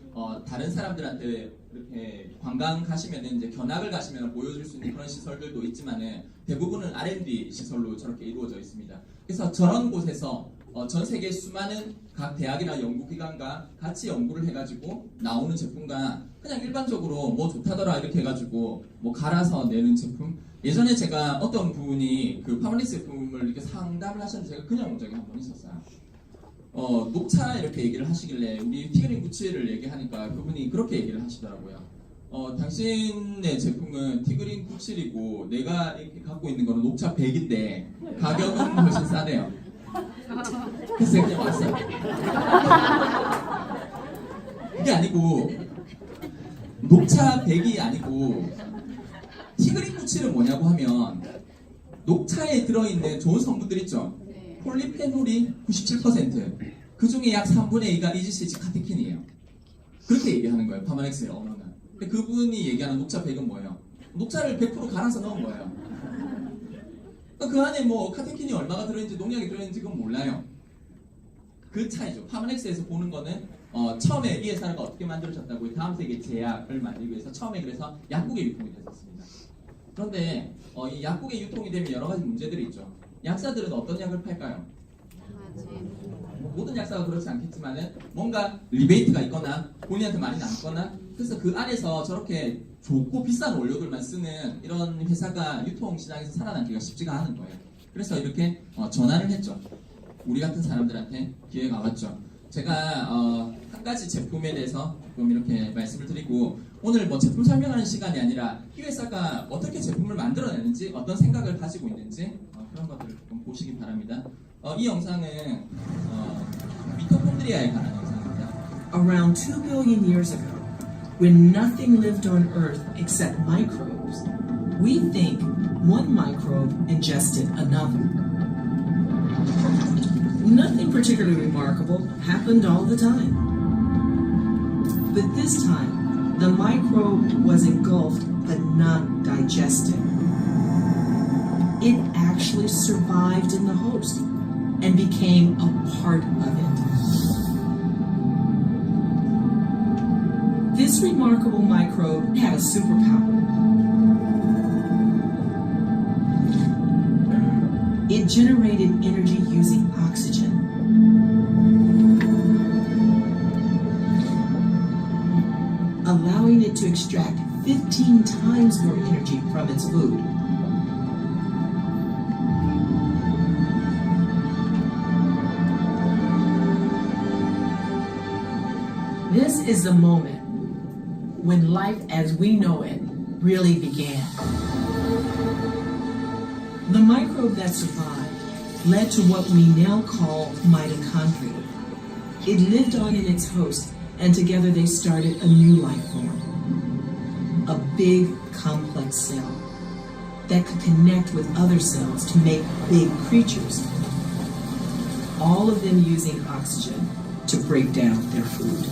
다른 사람들한테 이렇게 관광 가시면은 이제 견학을 가시면 보여줄 수 있는 그런 시설들도 있지만은 대부분은 R&D 시설로 저렇게 이루어져 있습니다. 그래서 저런 곳에서 전 세계 수많은 각 대학이나 연구기관과 같이 연구를 해가지고 나오는 제품과 그냥 일반적으로 뭐 좋다더라 이렇게 해가지고 뭐 갈아서 내는 제품. 예전에 제가 어떤 분이 그 파마렉스 제품을 이렇게 상담을 하셨는데 제가 그냥 온 적이 한 번 있었어요. 녹차 이렇게 얘기를 하시길래 우리 티그린 97을 얘기하니까 그분이 그렇게 얘기를 하시더라고요. 당신의 제품은 티그린 97이고 내가 이렇게 갖고 있는 거는 녹차 100인데 가격은 훨씬 싸네요. 그래서 제가 그냥 왔어요. 그게 아니고 녹차 100이 아니고 티그린 97은 뭐냐고 하면 녹차에 들어있는 좋은 성분들 있죠. 폴리페놀이 97%, 그 중에 약 3분의 2가 EGCG 카테킨이에요. 그렇게 얘기하는 거예요, 파마렉스의 언어는. 근데 그분이 얘기하는 녹차 100은 뭐예요? 녹차를 100% 갈아서 넣은 거예요. 그 안에 뭐 카테킨이 얼마가 들어있는지 농약이 들어있는지 그건 몰라요. 그 차이죠. 파마렉스에서 보는 거는 처음에 이 회사가 어떻게 만들어졌다고 다음 세계 제약을 만들기 위해서 처음에 그래서 약국에 유통이 됐었습니다. 그런데 이 약국에 유통이 되면 여러 가지 문제들이 있죠. 약사들은 어떤 약을 팔까요? 모든 약사가 그렇지 않겠지만은 뭔가 리베이트가 있거나 본인한테 많이 남거나 그래서 그 안에서 저렇게 좋고 비싼 원료들만 쓰는 이런 회사가 유통시장에서 살아남기가 쉽지가 않은 거예요. 그래서 이렇게 전환을 했죠. 우리 같은 사람들한테 기회가 왔죠. 제가 한 가지 제품에 대해서 좀 이렇게 말씀을 드리고 오늘 뭐 제품 설명하는 시간이 아니라 이 회사가 어떻게 제품을 만들어내는지 어떤 생각을 가지고 있는지 그런 것들을 조금 보시기 바랍니다. 이 영상은 미토콘드리아에 관한 영상입니다. Around 2 billion years ago, when nothing lived on Earth except microbes, we think one microbe ingested another. Nothing particularly remarkable happened all the time. But this time, the microbe was engulfed but not digested. It actually survived in the host and became a part of it. This remarkable microbe had a superpower. It generated energy using oxygen. Allowing it to extract 15 times more energy from its food. This is the moment when life as we know it really began. The microbe that survived led to what we now call mitochondria. It lived on in its host, and together they started a new life form. A big, complex cell that could connect with other cells to make big creatures. All of them using oxygen to break down their food.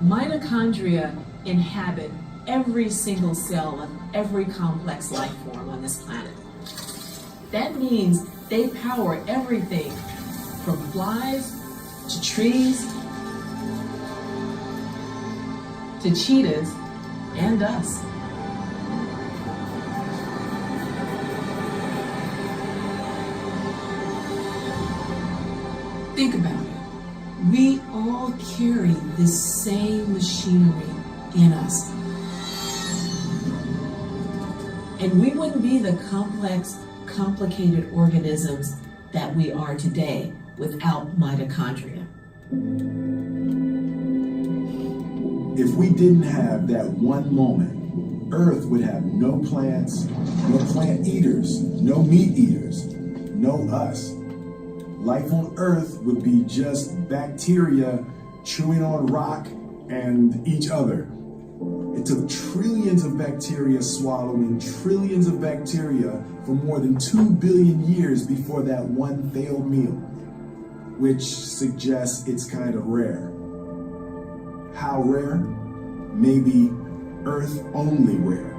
Mitochondria inhabit every single cell of every complex life form on this planet. That means they power everything from flies to trees to cheetahs and us. Think about it. We all carry this same machinery in us. And we wouldn't be the complex, complicated organisms that we are today without mitochondria. If we didn't have that one moment, Earth would have no plants, no plant eaters, no meat eaters, no us. Life on Earth would be just bacteria chewing on rock and each other. It took trillions of bacteria swallowing trillions of bacteria for more than 2 billion years before that one failed meal, which suggests it's kind of rare. How rare? Maybe Earth only rare.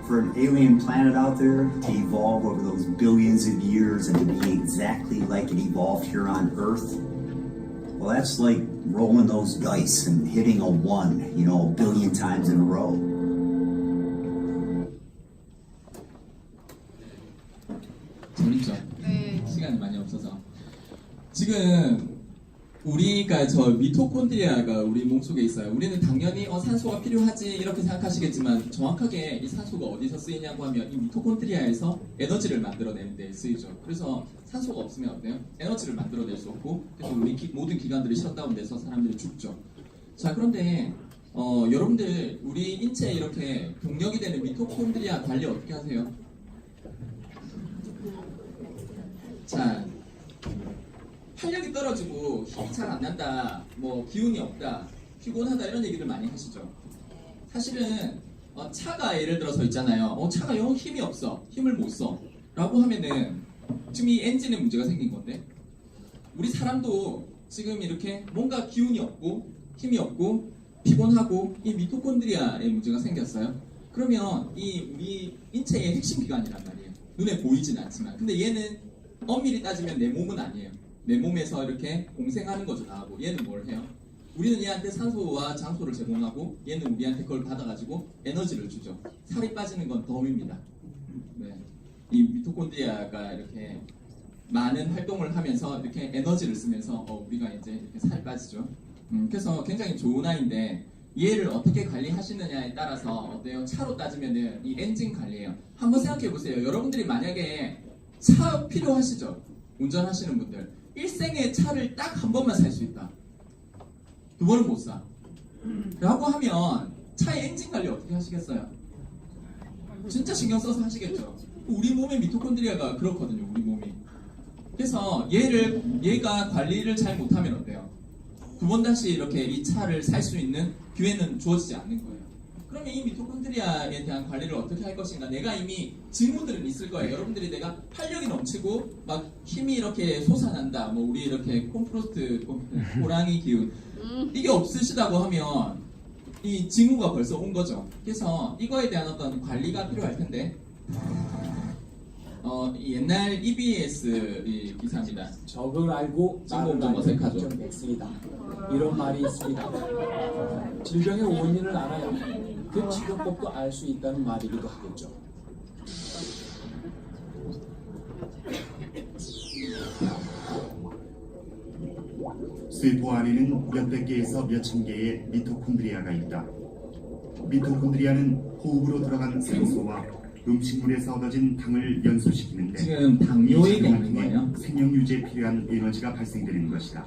For an alien planet out there to evolve over those billions of years and to be exactly like it evolved here on Earth, well, that's like rolling those dice and hitting a 1, a billion times in a row. 보시죠. 시간이 많이 없어서. 지금 우리가 저 미토콘드리아가 우리 몸속에 있어요. 우리는 당연히 산소가 필요하지 이렇게 생각하시겠지만 정확하게 이 산소가 어디서 쓰이냐고 하면 이 미토콘드리아에서 에너지를 만들어내는 데 쓰이죠. 그래서 산소가 없으면 어때요? 에너지를 만들어낼 수 없고 그래서 우리 모든 기관들이 셧다운돼서 사람들이 죽죠. 자, 그런데 여러분들 우리 인체에 이렇게 병력이 되는 미토콘드리아 관리 어떻게 하세요? 자, 활력이 떨어지고 힘이 잘 안 난다, 뭐 기운이 없다, 피곤하다 이런 얘기들 많이 하시죠. 사실은 차가 예를 들어서 있잖아요. 차가 영 힘이 없어, 힘을 못 써 라고 하면은 지금 이 엔진에 문제가 생긴 건데 우리 사람도 지금 이렇게 뭔가 기운이 없고 힘이 없고 피곤하고 이 미토콘드리아에 문제가 생겼어요. 그러면 이 우리 인체의 핵심 기관이란 말이에요. 눈에 보이진 않지만 근데 얘는 엄밀히 따지면 내 몸은 아니에요. 내 몸에서 이렇게 공생하는 거죠, 나하고. 얘는 뭘 해요? 우리는 얘한테 산소와 장소를 제공하고 얘는 우리한테 그걸 받아가지고 에너지를 주죠. 살이 빠지는 건 덤입니다. 네. 이 미토콘드리아가 이렇게 많은 활동을 하면서 이렇게 에너지를 쓰면서 우리가 이제 이렇게 살이 빠지죠. 그래서 굉장히 좋은 아이인데 얘를 어떻게 관리하시느냐에 따라서 어때요? 차로 따지면은 이 엔진 관리예요. 한번 생각해 보세요. 여러분들이 만약에 차 필요하시죠? 운전하시는 분들. 일생에 차를 딱 한 번만 살 수 있다. 두 번은 못 사. 라고 하면 차의 엔진 관리 어떻게 하시겠어요? 진짜 신경 써서 하시겠죠. 우리 몸의 미토콘드리아가 그렇거든요. 우리 몸이. 그래서 얘가 관리를 잘 못하면 어때요? 두 번 다시 이렇게 이 차를 살 수 있는 기회는 주어지지 않는 거예요. 그러면 이 미토콘드리아에 대한 관리를 어떻게 할 것인가? 내가 이미 징후들은 있을 거예요. 여러분들이 내가 활력이 넘치고 막 힘이 이렇게 솟아난다. 뭐 우리 이렇게 콤프로스트, 호랑이 기운 이게 없으시다고 하면 이 징후가 벌써 온 거죠. 그래서 이거에 대한 어떤 관리가 필요할 텐데 옛날 EBS 이 기사입니다. 적을 알고 좀 나를 어색하죠. 알면 백승이다. 이런 말이 있습니다. 질병의 원인을 알아야 그 치료법도 알 수 있다는 말이기도 하겠죠. 쇠포 안에는 몇백 개에서 몇천 개의 미토콘드리아가 있다. 미토콘드리아는 호흡으로 들어간 산소와 음식물에서 얻어진 당을 연소시키는데 지금 당뇨 얘기하는 거예요? 생명 유지에 필요한 에너지가 발생되는 것이다.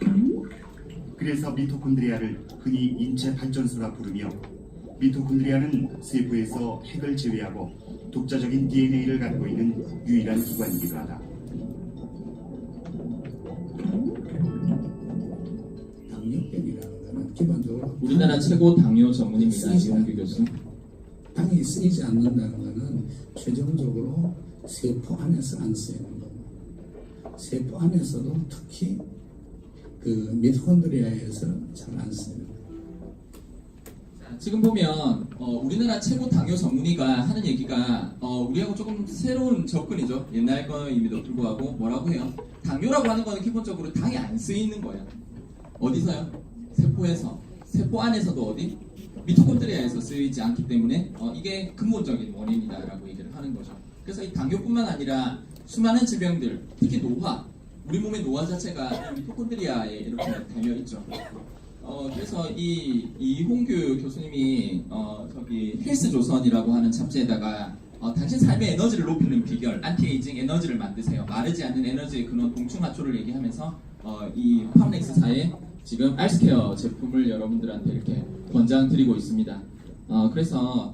그래서 미토콘드리아를 흔히 인체 발전소라 부르며 미토콘드리아는 쇠포에서 핵을 제외하고 독자적인 DNA를 갖고 있는 유일한 기관이기도 하다. 당뇨병이라는 거는 기본적으로 우리나라 최고 당뇨 전문입니다. 이용규 교수. 당이 쓰이지 않는다는 것은 최종적으로 세포 안에서 안 쓰이는 겁니다. 세포 안에서도 특히 그 미토콘드리아에서 잘 안 쓰이는 겁니다. 지금 보면 우리나라 최고 당뇨 전문의가 하는 얘기가 우리하고 조금 새로운 접근이죠. 옛날 거임에도 불구하고 뭐라고 해요? 당뇨라고 하는 거는 기본적으로 당이 안 쓰이는 거예요. 어디서요? 세포에서. 세포 안에서도 어디? 미토콘드리아에서 쓰이지 않기 때문에 이게 근본적인 원인이다라고 얘기를 하는 거죠. 그래서 이 당뇨뿐만 아니라 수많은 질병들, 특히 노화, 우리 몸의 노화 자체가 미토콘드리아에 이렇게 달려 있죠. 그래서 이 이홍규 교수님이 저기 헬스조선이라고 하는 잡지에다가 당신 삶의 에너지를 높이는 비결, 안티에이징 에너지를 만드세요. 마르지 않는 에너지의 근원 동충하초를 얘기하면서 이 팜렉스사의 지금 알스케어 제품을 여러분들한테 이렇게 권장드리고 있습니다. 그래서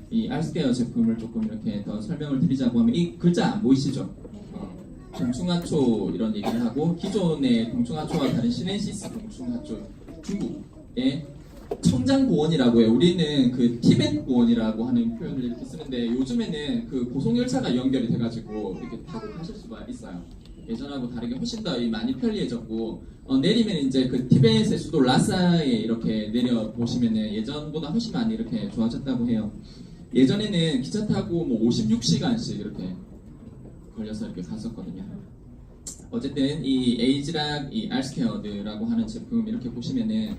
이 알스케어 제품을 조금 이렇게 더 설명을 드리자고 하면 이 글자 안 보이시죠? 동충하초 이런 얘기를 하고 기존의 동충하초와 다른 시넨시스 동충하초 중국의 청장고원이라고 해요. 우리는 그 티벳 고원이라고 하는 표현을 이렇게 쓰는데 요즘에는 그 고속열차가 연결이 돼가지고 이렇게 타고 가실 수가 있어요. 예전하고 다르게 훨씬 더 많이 편리해졌고 내리면 이제 그 티벳의 수도 라사에 이렇게 내려 보시면은 예전보다 훨씬 많이 이렇게 좋아졌다고 해요. 예전에는 기차 타고 뭐 56시간씩 이렇게 걸려서 이렇게 갔었거든요. 어쨌든 이 에이지락 이 알스케어드라고 하는 제품 이렇게 보시면은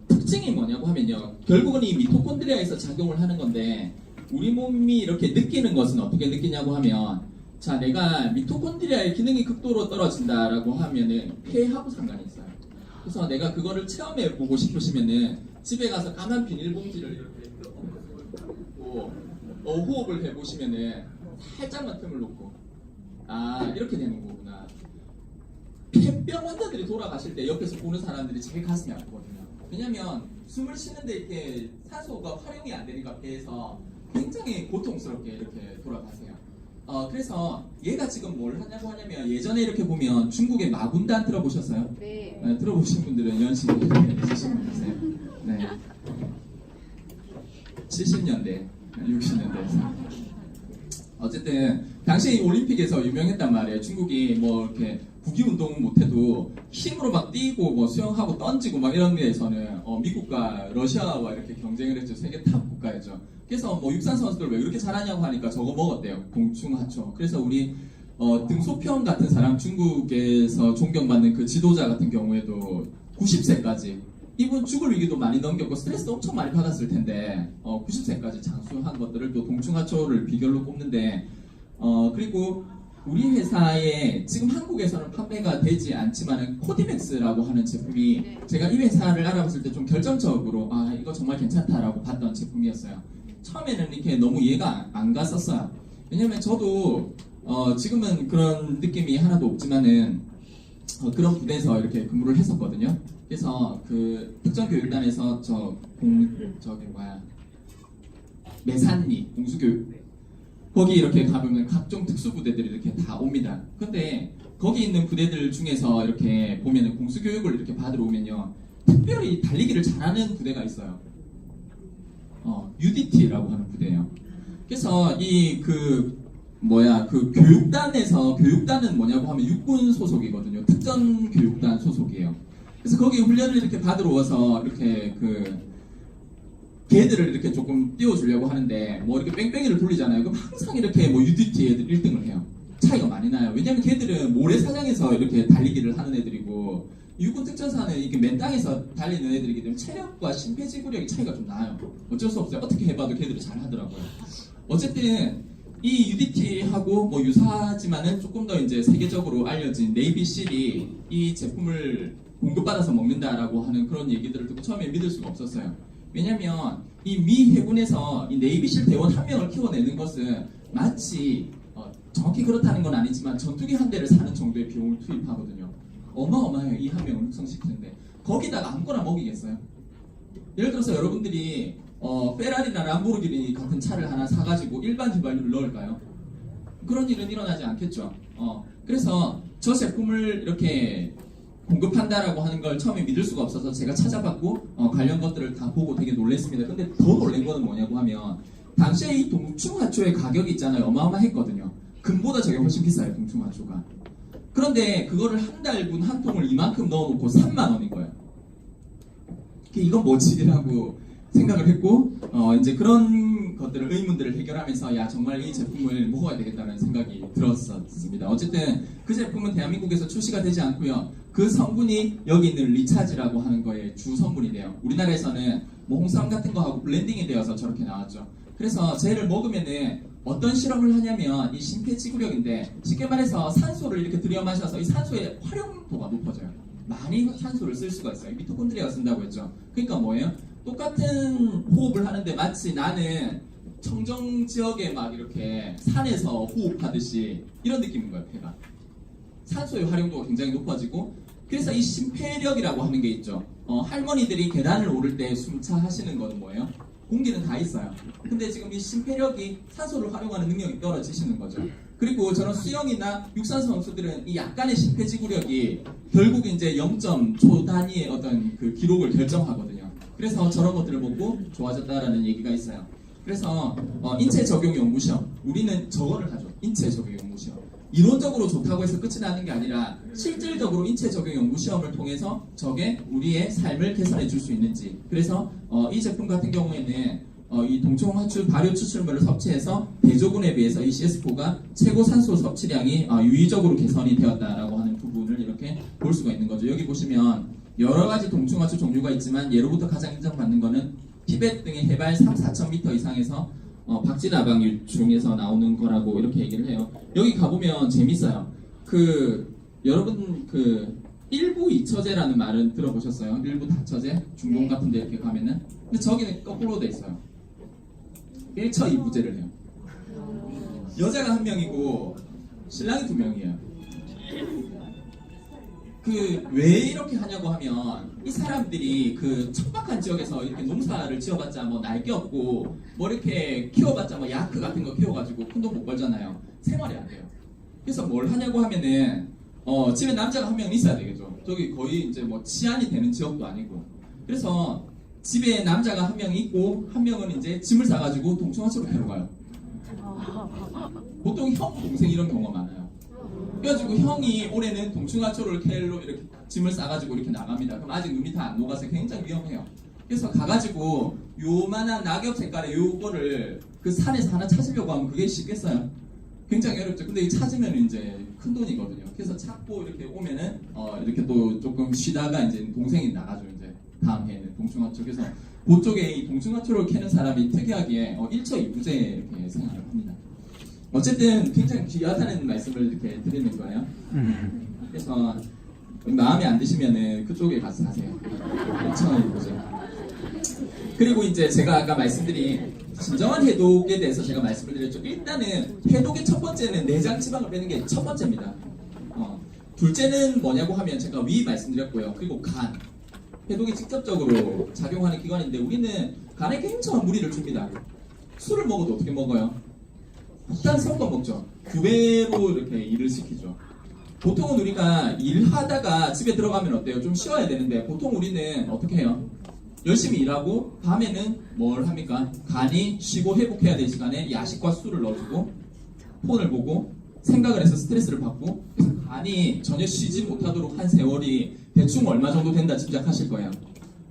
특징이 뭐냐고 하면요. 결국은 이 미토콘드리아에서 작용을 하는 건데 우리 몸이 이렇게 느끼는 것은 어떻게 느끼냐고 하면 자, 내가 미토콘드리아의 기능이 극도로 떨어진다라고 하면은 폐하고 상관이 있어요. 그래서 내가 그거를 체험해 보고 싶으시면은 집에 가서 까만 비닐봉지를 이렇게 뜯고 호흡을 해보시면은 살짝만 틈을 놓고 이렇게 되는 거구나. 폐병 환자들이 돌아가실 때 옆에서 보는 사람들이 제일 가슴이 아프거든요. 왜냐면 숨을 쉬는데 이렇게 산소가 활용이 안 되니까 배에서 굉장히 고통스럽게 이렇게 돌아가세요. 그래서 얘가 지금 뭘 하냐고 하냐면 예전에 이렇게 보면 중국의 마군단 들어보셨어요? 네. 들어보신 분들은 연식이 있으신 분이세요. 네. 70년대, 60년대에서. 어쨌든 당시 올림픽에서 유명했단 말이에요. 중국이 뭐 이렇게 구기 운동은 못해도 힘으로 막 뛰고 뭐 수영하고 던지고 막 이런 데에서는 미국과 러시아와 이렇게 경쟁을 했죠. 세계 탑 국가였죠. 그래서 뭐 육상 선수들 왜 이렇게 잘하냐고 하니까 저거 먹었대요. 공충하초. 그래서 우리 등소평 같은 사람, 중국에서 존경받는 그 지도자 같은 경우에도 90세까지 이분 죽을 위기도 많이 넘겼고 스트레스도 엄청 많이 받았을 텐데 90세까지 장수한 것들을 또 동충하초를 비결로 꼽는데 그리고 우리 회사에 지금 한국에서는 판매가 되지 않지만은 코디맥스라고 하는 제품이 제가 이 회사를 알아봤을 때 좀 결정적으로 이거 정말 괜찮다라고 봤던 제품이었어요. 처음에는 이렇게 너무 이해가 안 갔었어요. 왜냐면 저도 지금은 그런 느낌이 하나도 없지만은 그런 부대에서 이렇게 근무를 했었거든요. 그래서 그 특전교육단에서 매산리 공수교육 거기 이렇게 가보면 각종 특수부대들이 이렇게 다 옵니다. 근데 거기 있는 부대들 중에서 이렇게 보면은 공수교육을 이렇게 받으러 오면요. 특별히 달리기를 잘하는 부대가 있어요. UDT라고 하는 부대예요. 그래서 교육단은 뭐냐고 하면 육군 소속이거든요. 특전교육단 소속이에요. 그래서 거기 훈련을 이렇게 받으러 와서 이렇게 걔들을 이렇게 조금 띄워주려고 하는데 뭐 이렇게 뺑뺑이를 돌리잖아요. 그럼 항상 이렇게 뭐 UDT 애들 1등을 해요. 차이가 많이 나요. 왜냐면 걔들은 모래사장에서 이렇게 달리기를 하는 애들이고 육군 특전사는 이렇게 맨 땅에서 달리는 애들이기 때문에 체력과 심폐지구력이 차이가 좀 나요. 어쩔 수 없어요. 어떻게 해봐도 걔들이 잘 하더라고요. 어쨌든 이 UDT하고 뭐 유사하지만은 조금 더 이제 세계적으로 알려진 네이비실이 이 제품을 공급받아서 먹는다라고 하는 그런 얘기들을 듣고 처음에 믿을 수가 없었어요. 왜냐면 이 미 해군에서 이 네이비실 대원 한 명을 키워내는 것은 마치 정확히 그렇다는 건 아니지만 전투기 한 대를 사는 정도의 비용을 투입하거든요. 어마어마해요. 이 한 명을 육성시키는데 거기다가 아무거나 먹이겠어요? 예를 들어서 여러분들이 페라리나 람보르기니 같은 차를 하나 사가지고 일반 휘발유를 넣을까요? 그런 일은 일어나지 않겠죠. 그래서 저 제품을 이렇게 공급한다라고 하는 걸 처음에 믿을 수가 없어서 제가 찾아봤고 관련 것들을 다 보고 되게 놀랐습니다. 근데 더 놀란 거는 뭐냐고 하면 당시에 이 동충하초의 가격이 있잖아요. 어마어마했거든요. 금보다 저게 훨씬 비싸요. 동충하초가. 그런데 그거를 한 달분 한 통을 이만큼 넣어놓고 3만 원인 거예요. 이건 뭐지? 라고 생각을 했고 이제 그런 것들을 의문들을 해결하면서 야 정말 이 제품을 먹어야 되겠다는 생각이 들었었습니다. 어쨌든 그 제품은 대한민국에서 출시가 되지 않고요. 그 성분이 여기 있는 리차즈라고 하는 거에 주 성분이 돼요. 우리나라에서는 뭐 홍삼 같은 거하고 블렌딩이 되어서 저렇게 나왔죠. 그래서 쟤를 먹으면은 어떤 실험을 하냐면 이 심폐지구력인데 쉽게 말해서 산소를 이렇게 들여 마셔서 이 산소의 활용도가 높아져요. 많이 산소를 쓸 수가 있어요. 미토콘드리아가 쓴다고 했죠. 그러니까 뭐예요? 똑같은 호흡을 하는데 마치 나는 청정 지역에 막 이렇게 산에서 호흡하듯이 이런 느낌인 거예요. 폐가 산소의 활용도가 굉장히 높아지고 그래서 이 심폐력이라고 하는 게 있죠. 할머니들이 계단을 오를 때 숨차 하시는 건 뭐예요? 공기는 다 있어요. 근데 지금 이 심폐력이 산소를 활용하는 능력이 떨어지시는 거죠. 그리고 저런 수영이나 육상 선수들은 이 약간의 심폐지구력이 결국 이제 0.초 단위의 어떤 그 기록을 결정하거든요. 그래서 저런 것들을 보고 좋아졌다라는 얘기가 있어요. 그래서 인체 적용 연구 시험, 우리는 저거를 하죠. 인체 적용 연구 시험. 이론적으로 좋다고 해서 끝이 나는 게 아니라 실질적으로 인체 적용 연구 시험을 통해서 저게 우리의 삶을 개선해 줄 수 있는지. 그래서 이 제품 같은 경우에는 이 동충하초 발효 추출물을 섭취해서 대조군에 비해서 이 CS4가 최고 산소 섭취량이 유의적으로 개선이 되었다라고 하는 부분을 이렇게 볼 수가 있는 거죠. 여기 보시면 여러 가지 동충하초 종류가 있지만 예로부터 가장 인정받는 거는 티벳 등의 해발 3, 4천 미터 이상에서 박쥐나방 유충에서 나오는 거라고 이렇게 얘기를 해요. 여기 가보면 재밌어요. 여러분 일부 이처제라는 말은 들어보셨어요? 일부 다처제? 중동 같은 데 이렇게 가면은. 근데 저기는 거꾸로 돼 있어요. 1처 2부제를 해요. 여자가 한 명이고 신랑이 2명이에요. 왜 이렇게 하냐고 하면 이 사람들이 척박한 지역에서 이렇게 농사를 지어봤자 뭐 날 게 없고 뭐 이렇게 키워봤자 뭐 야크 같은 거 키워가지고 큰 돈 못 벌잖아요. 생활이 안 돼요. 그래서 뭘 하냐고 하면은 집에 남자가 한 명 있어야 되겠죠. 저기 거의 이제 뭐 치안이 되는 지역도 아니고. 그래서 집에 남자가 한 명 있고 한 명은 이제 짐을 싸가지고 동충하초로 캐러 가요. 보통 형 동생 이런 경우가 많아요. 그래가지고 형이 올해는 동충하초를 캐러 이렇게 짐을 싸가지고 이렇게 나갑니다. 그럼 아직 눈이 다 안 녹아서 굉장히 위험해요. 그래서 가가지고 요만한 낙엽 색깔의 요거를 산에서 하나 찾으려고 하면 그게 쉽겠어요? 굉장히 어렵죠. 근데 찾으면 이제 큰 돈이거든요. 그래서 찾고 이렇게 오면은 이렇게 또 조금 쉬다가 이제 동생이 나가죠. 이제 다음 해에는 동충하초. 그래서 그쪽에 이 동충하초를 캐는 사람이 특이하게 1처 2부제 이렇게 생각을 합니다. 어쨌든 굉장히 귀하다는 말씀을 이렇게 드리는 거예요. 그래서 마음에 안 드시면은 그쪽에 가서 하세요. 1처 2부제. 그리고 이제 제가 아까 말씀드린 진정한 해독에 대해서 제가 말씀을 드렸죠. 일단은 해독의 첫 번째는 내장 지방을 빼는 게 첫 번째입니다. 둘째는 뭐냐고 하면 제가 위 말씀드렸고요. 그리고 간. 해독이 직접적으로 작용하는 기관인데 우리는 간에 굉장한 무리를 줍니다. 술을 먹어도 어떻게 먹어요? 일단 섞어 먹죠. 교배로 이렇게 일을 시키죠. 보통은 우리가 일하다가 집에 들어가면 어때요? 좀 쉬어야 되는데 보통 우리는 어떻게 해요? 열심히 일하고 밤에는 뭘 합니까? 간이 쉬고 회복해야 될 시간에 야식과 술을 넣어주고 폰을 보고 생각을 해서 스트레스를 받고 그래서 간이 전혀 쉬지 못하도록 한 세월이 대충 얼마 정도 된다 짐작하실 거예요.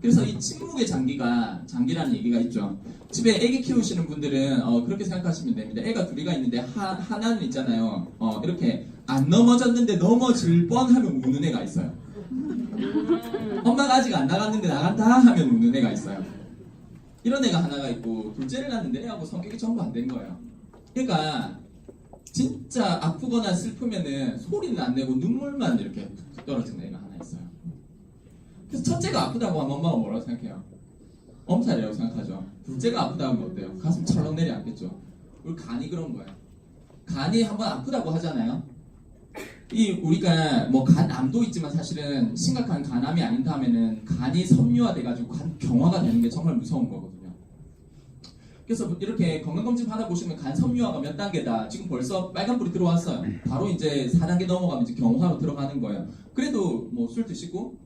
그래서 이 침묵의 장기라는 얘기가 있죠. 집에 애기 키우시는 분들은 그렇게 생각하시면 됩니다. 애가 둘이가 있는데 하나는 있잖아요. 이렇게 안 넘어졌는데 넘어질 뻔하면 우는 애가 있어요. 엄마가 아직 안 나갔는데 나간다 하면 우는 애가 있어요. 이런 애가 하나가 있고 둘째를 낳았는데 애하고 성격이 전부 안 된 거예요. 애가 진짜 아프거나 슬프면은 소리는 안 내고 눈물만 이렇게 툭툭 떨어지는 애가 하나 있어요. 그래서 첫째가 아프다고 하면 엄마가 뭐라고 생각해요? 엄살이라고 생각하죠. 둘째가 아프다고 하면 어때요? 가슴 철렁 내려앉겠죠. 우리 간이 그런 거예요. 간이 한번 아프다고 하잖아요. 우리가 뭐 간암도 있지만 사실은 심각한 간암이 아닌다 하면은 간이 섬유화돼가지고 간 경화가 되는 게 정말 무서운 거거든요. 그래서 이렇게 건강검진 받아보시면 간 섬유화가 몇 단계다. 지금 벌써 빨간불이 들어왔어요. 바로 이제 4단계 넘어가면 이제 경화로 들어가는 거예요. 그래도 뭐 술 드시고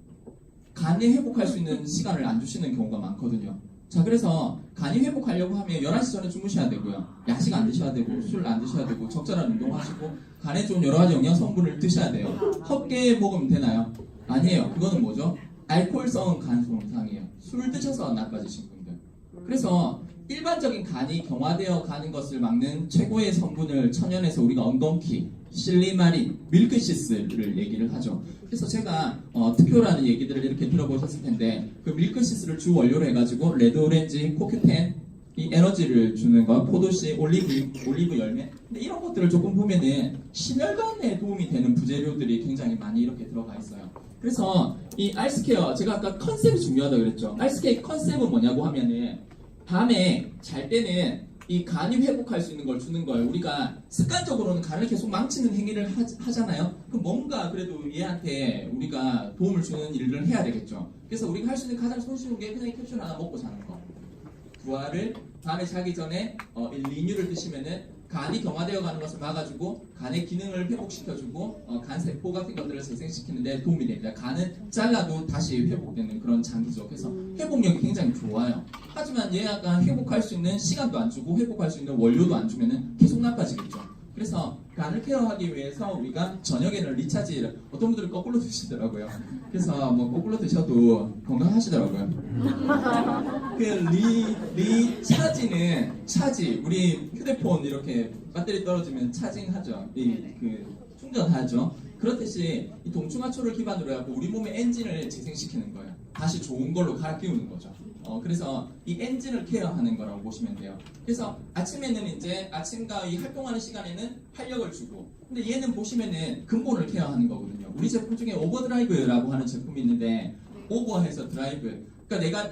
간이 회복할 수 있는 시간을 안 주시는 경우가 많거든요. 자, 그래서 간이 회복하려고 하면 11시 전에 주무셔야 되고요. 야식 안 드셔야 되고 술 안 드셔야 되고 적절한 운동하시고 간에 좋은 여러 가지 영양 성분을 드셔야 돼요. 헛게 먹으면 되나요? 아니에요. 그거는 뭐죠? 알코올성 간 손상이에요. 술 드셔서 나빠지신 분들. 그래서 일반적인 간이 경화되어 가는 것을 막는 최고의 성분을 천연에서 우리가 엉겅퀴, 실리마린, 밀크시스를 얘기를 하죠. 그래서 제가 특효라는 얘기들을 이렇게 들어보셨을 텐데 그 밀크시스를 주 원료로 해가지고 레드 오렌지, 코큐텐, 이 에너지를 주는 거, 포도씨, 올리브 열매. 근데 이런 것들을 조금 보면은 심혈관에 도움이 되는 부재료들이 굉장히 많이 이렇게 들어가 있어요. 그래서 이 알스케어, 제가 아까 컨셉이 중요하다고 그랬죠. 알스케어 컨셉은 뭐냐고 하면은 밤에 잘 때는 이 간이 회복할 수 있는 걸 주는 거예요. 우리가 습관적으로는 간을 계속 망치는 행위를 하잖아요. 그럼 뭔가 그래도 얘한테 우리가 도움을 주는 일을 해야 되겠죠. 그래서 우리가 할 수 있는 가장 손쉬운 게 그냥 이 캡슐 하나 먹고 자는 거. 부화를 밤에 자기 전에 리뉴를 드시면은 간이 경화되어 가는 것을 막아주고 간의 기능을 회복시켜주고 간세포 같은 것들을 재생시키는데 도움이 됩니다. 간은 잘라도 다시 회복되는 그런 장기죠. 그래서 회복력이 굉장히 좋아요. 하지만 얘가 회복할 수 있는 시간도 안 주고 회복할 수 있는 원료도 안 주면은 계속 나빠지겠죠. 그래서 간을 케어하기 위해서 우리가 저녁에는 리차지를 어떤 분들은 거꾸로 드시더라고요. 그래서 뭐 거꾸로 드셔도 건강하시더라고요. 리차지는 차지, 우리 휴대폰 이렇게 배터리 떨어지면 차징하죠. 충전하죠. 그렇듯이 이 동충하초를 기반으로 해서 우리 몸의 엔진을 재생시키는 거예요. 다시 좋은 걸로 갈아 끼우는 거죠. 그래서 이 엔진을 케어하는 거라고 보시면 돼요. 그래서 아침에는 이제 아침과 이 활동하는 시간에는 활력을 주고, 근데 얘는 보시면은 근본을 케어하는 거거든요. 우리 제품 중에 오버드라이브라고 하는 제품이 있는데, 오버해서 드라이브. 그러니까 내가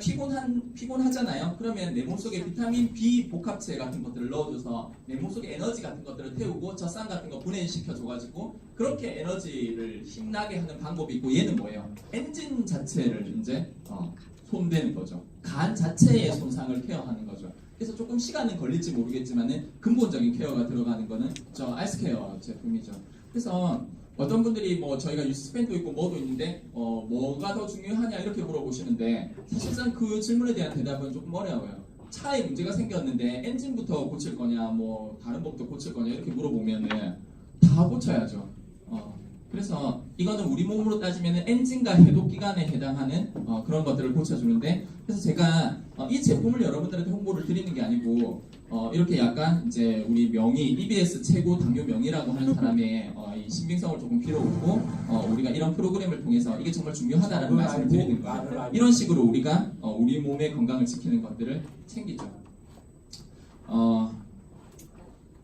피곤하잖아요. 그러면 내 몸속에 비타민 B 복합체 같은 것들을 넣어줘서 내 몸속에 에너지 같은 것들을 태우고 젖산 같은 거 분해시켜줘가지고 그렇게 에너지를 힘나게 하는 방법이 있고, 얘는 뭐예요? 엔진 자체를 이제 손대는 거죠. 간 자체의 손상을 케어하는 거죠. 그래서 조금 시간은 걸릴지 모르겠지만은 근본적인 케어가 들어가는 거는 저 아이스케어 제품이죠. 그래서 어떤 분들이 뭐 저희가 유스펜도 있고 뭐도 있는데 뭐가 더 중요하냐 이렇게 물어보시는데, 사실상 그 질문에 대한 대답은 조금 어려워요. 차에 문제가 생겼는데 엔진부터 고칠 거냐 뭐 다른 것부터 고칠 거냐 이렇게 물어보면은 다 고쳐야죠. 그래서 이거는 우리 몸으로 따지면 엔진과 해독 기관에 해당하는 그런 것들을 고쳐주는데, 그래서 제가 이 제품을 여러분들한테 홍보를 드리는 게 아니고 이렇게 약간 이제 우리 명의 EBS 최고 당뇨 명의라고 하는 사람의 이 신빙성을 조금 빌어오고 우리가 이런 프로그램을 통해서 이게 정말 중요하다는 말씀을 드리는 거예요. 이런 식으로 우리가 우리 몸의 건강을 지키는 것들을 챙기죠.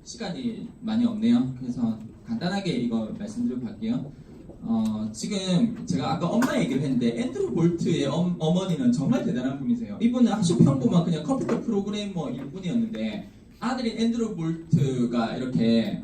시간이 많이 없네요. 그래서 간단하게 이거 말씀드리고 갈게요. 지금 제가 아까 엄마 얘기를 했는데, 앤드루 볼트의 어머니는 정말 대단한 분이세요. 이분은 아주 평범한 그냥 컴퓨터 프로그래머일 뿐이었는데, 아들인 앤드루 볼트가 이렇게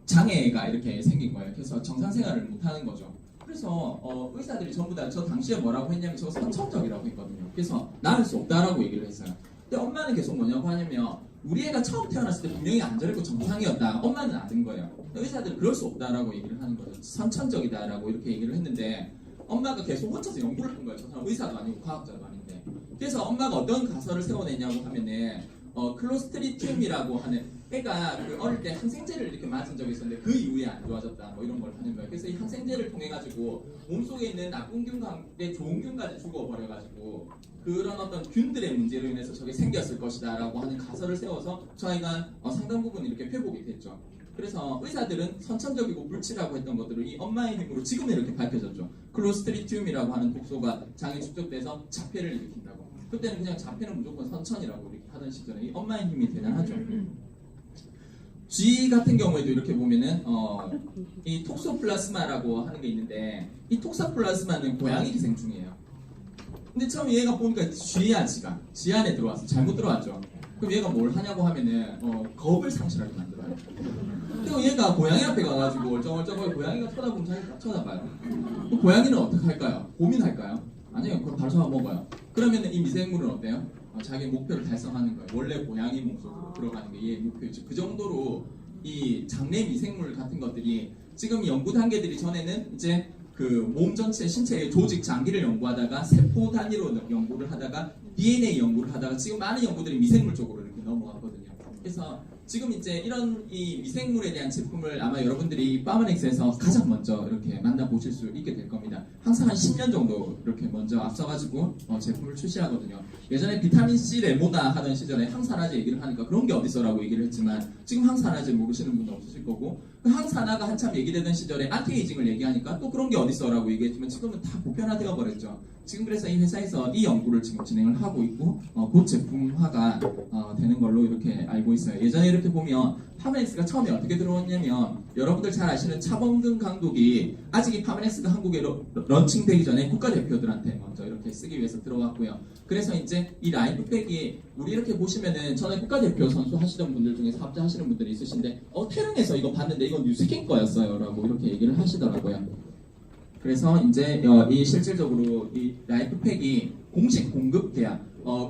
장애가 이렇게 생긴 거예요. 그래서 정상생활을 못하는 거죠. 그래서 의사들이 전부 다 저 당시에 뭐라고 했냐면 저거 선천적이라고 했거든요. 그래서 나을 수 없다라고 얘기를 했어요. 근데 엄마는 계속 뭐냐고 하냐면, 우리 애가 처음 태어났을 때 분명히 안전했고 정상이었다. 엄마는 아는 거예요. 의사들은 그럴 수 없다라고 얘기를 하는 거죠. 선천적이다라고 이렇게 얘기를 했는데, 엄마가 계속 혼자서 연구를 한 거예요. 저 사람 의사도 아니고 과학자도 아닌데. 그래서 엄마가 어떤 가설을 세워내냐고 하면은 클로스트리튬이라고 하는, 애가 그 어릴 때 항생제를 이렇게 맞은 적이 있었는데 그 이후에 안 좋아졌다 뭐 이런 걸 하는 거예요. 그래서 이 항생제를 통해 가지고 몸속에 있는 나쁜 균과 좋은 균까지 죽어버려 가지고 그런 어떤 균들의 문제로 인해서 저게 생겼을 것이다 라고 하는 가설을 세워서 저 아이가 상당 부분 이렇게 회복이 됐죠. 그래서 의사들은 선천적이고 불치라고 했던 것들을 이 엄마의 힘으로 지금은 이렇게 밝혀졌죠. 클로스트리튬이라고 하는 독소가 장에 축적돼서 자폐를 일으킨다고. 그때는 그냥 자폐는 무조건 선천이라고 이렇게 하던 시절에 이 엄마의 힘이 대단하죠. 쥐 같은 경우에도 이렇게 보면은 이 톡소플라스마라고 하는 게 있는데, 이 톡소플라스마는 고양이 기생충이에요. 근데 처음에 얘가 보니까 쥐야, 쥐 안에 들어왔어. 잘못 들어왔죠. 그럼 얘가 뭘 하냐고 하면은 겁을 상실하게 만들어요. 그리고 얘가 고양이 앞에 가가지고 얼쩡얼쩡하게 고양이가 쳐다보면 자기가 쳐다봐요. 그럼 고양이는 어떻게 할까요? 고민할까요? 아니요, 그럼 바로 잡아먹어요. 그러면은 이 미생물은 어때요? 자기 목표를 달성하는 거예요. 원래 고양이 몸속으로 들어가는 게 얘의 목표였죠. 그 정도로 이 장내 미생물 같은 것들이 지금 연구 단계들이 전에는 이제 그 몸 전체 신체의 조직 장기를 연구하다가 세포 단위로 연구를 하다가 DNA 연구를 하다가 지금 많은 연구들이 미생물 쪽으로 이렇게 넘어갔거든요. 그래서 지금 이제 이런 이 미생물에 대한 제품을 아마 여러분들이 파머넥스에서 가장 먼저 이렇게 만나보실 수 있게 될 겁니다. 항상 한 10년 정도 이렇게 먼저 앞서가지고 제품을 출시하거든요. 예전에 비타민C 레모나 하던 시절에 항산화제 얘기를 하니까 그런 게 어딨어라고 얘기를 했지만, 지금 항산화제 모르시는 분도 없으실 거고, 그 항산화가 한참 얘기되던 시절에 안티에이징을 얘기하니까 또 그런 게 어딨어라고 얘기했지만 지금은 다 보편화되어 버렸죠. 지금 그래서 이 회사에서 이 연구를 지금 진행을 하고 있고 곧 제품화가 되는 걸로 이렇게 알고 있어요. 예전에 이렇게 보면 파메넥스가 처음에 어떻게 들어왔냐면, 여러분들 잘 아시는 차범근 감독이 아직 이 파메넥스가 한국에 런칭되기 전에 국가대표들한테 먼저 이렇게 쓰기 위해서 들어왔고요. 그래서 이제 이 라이프팩이 우리 이렇게 보시면은 전에 국가대표 선수 하시던 분들 중에 사업자 하시는 분들이 있으신데 태릉에서 이거 봤는데 이건 뉴스킨 거였어요 라고 이렇게 얘기를 하시더라고요. 그래서 이제 이 실질적으로 이 라이프팩이 공식 공급 계약,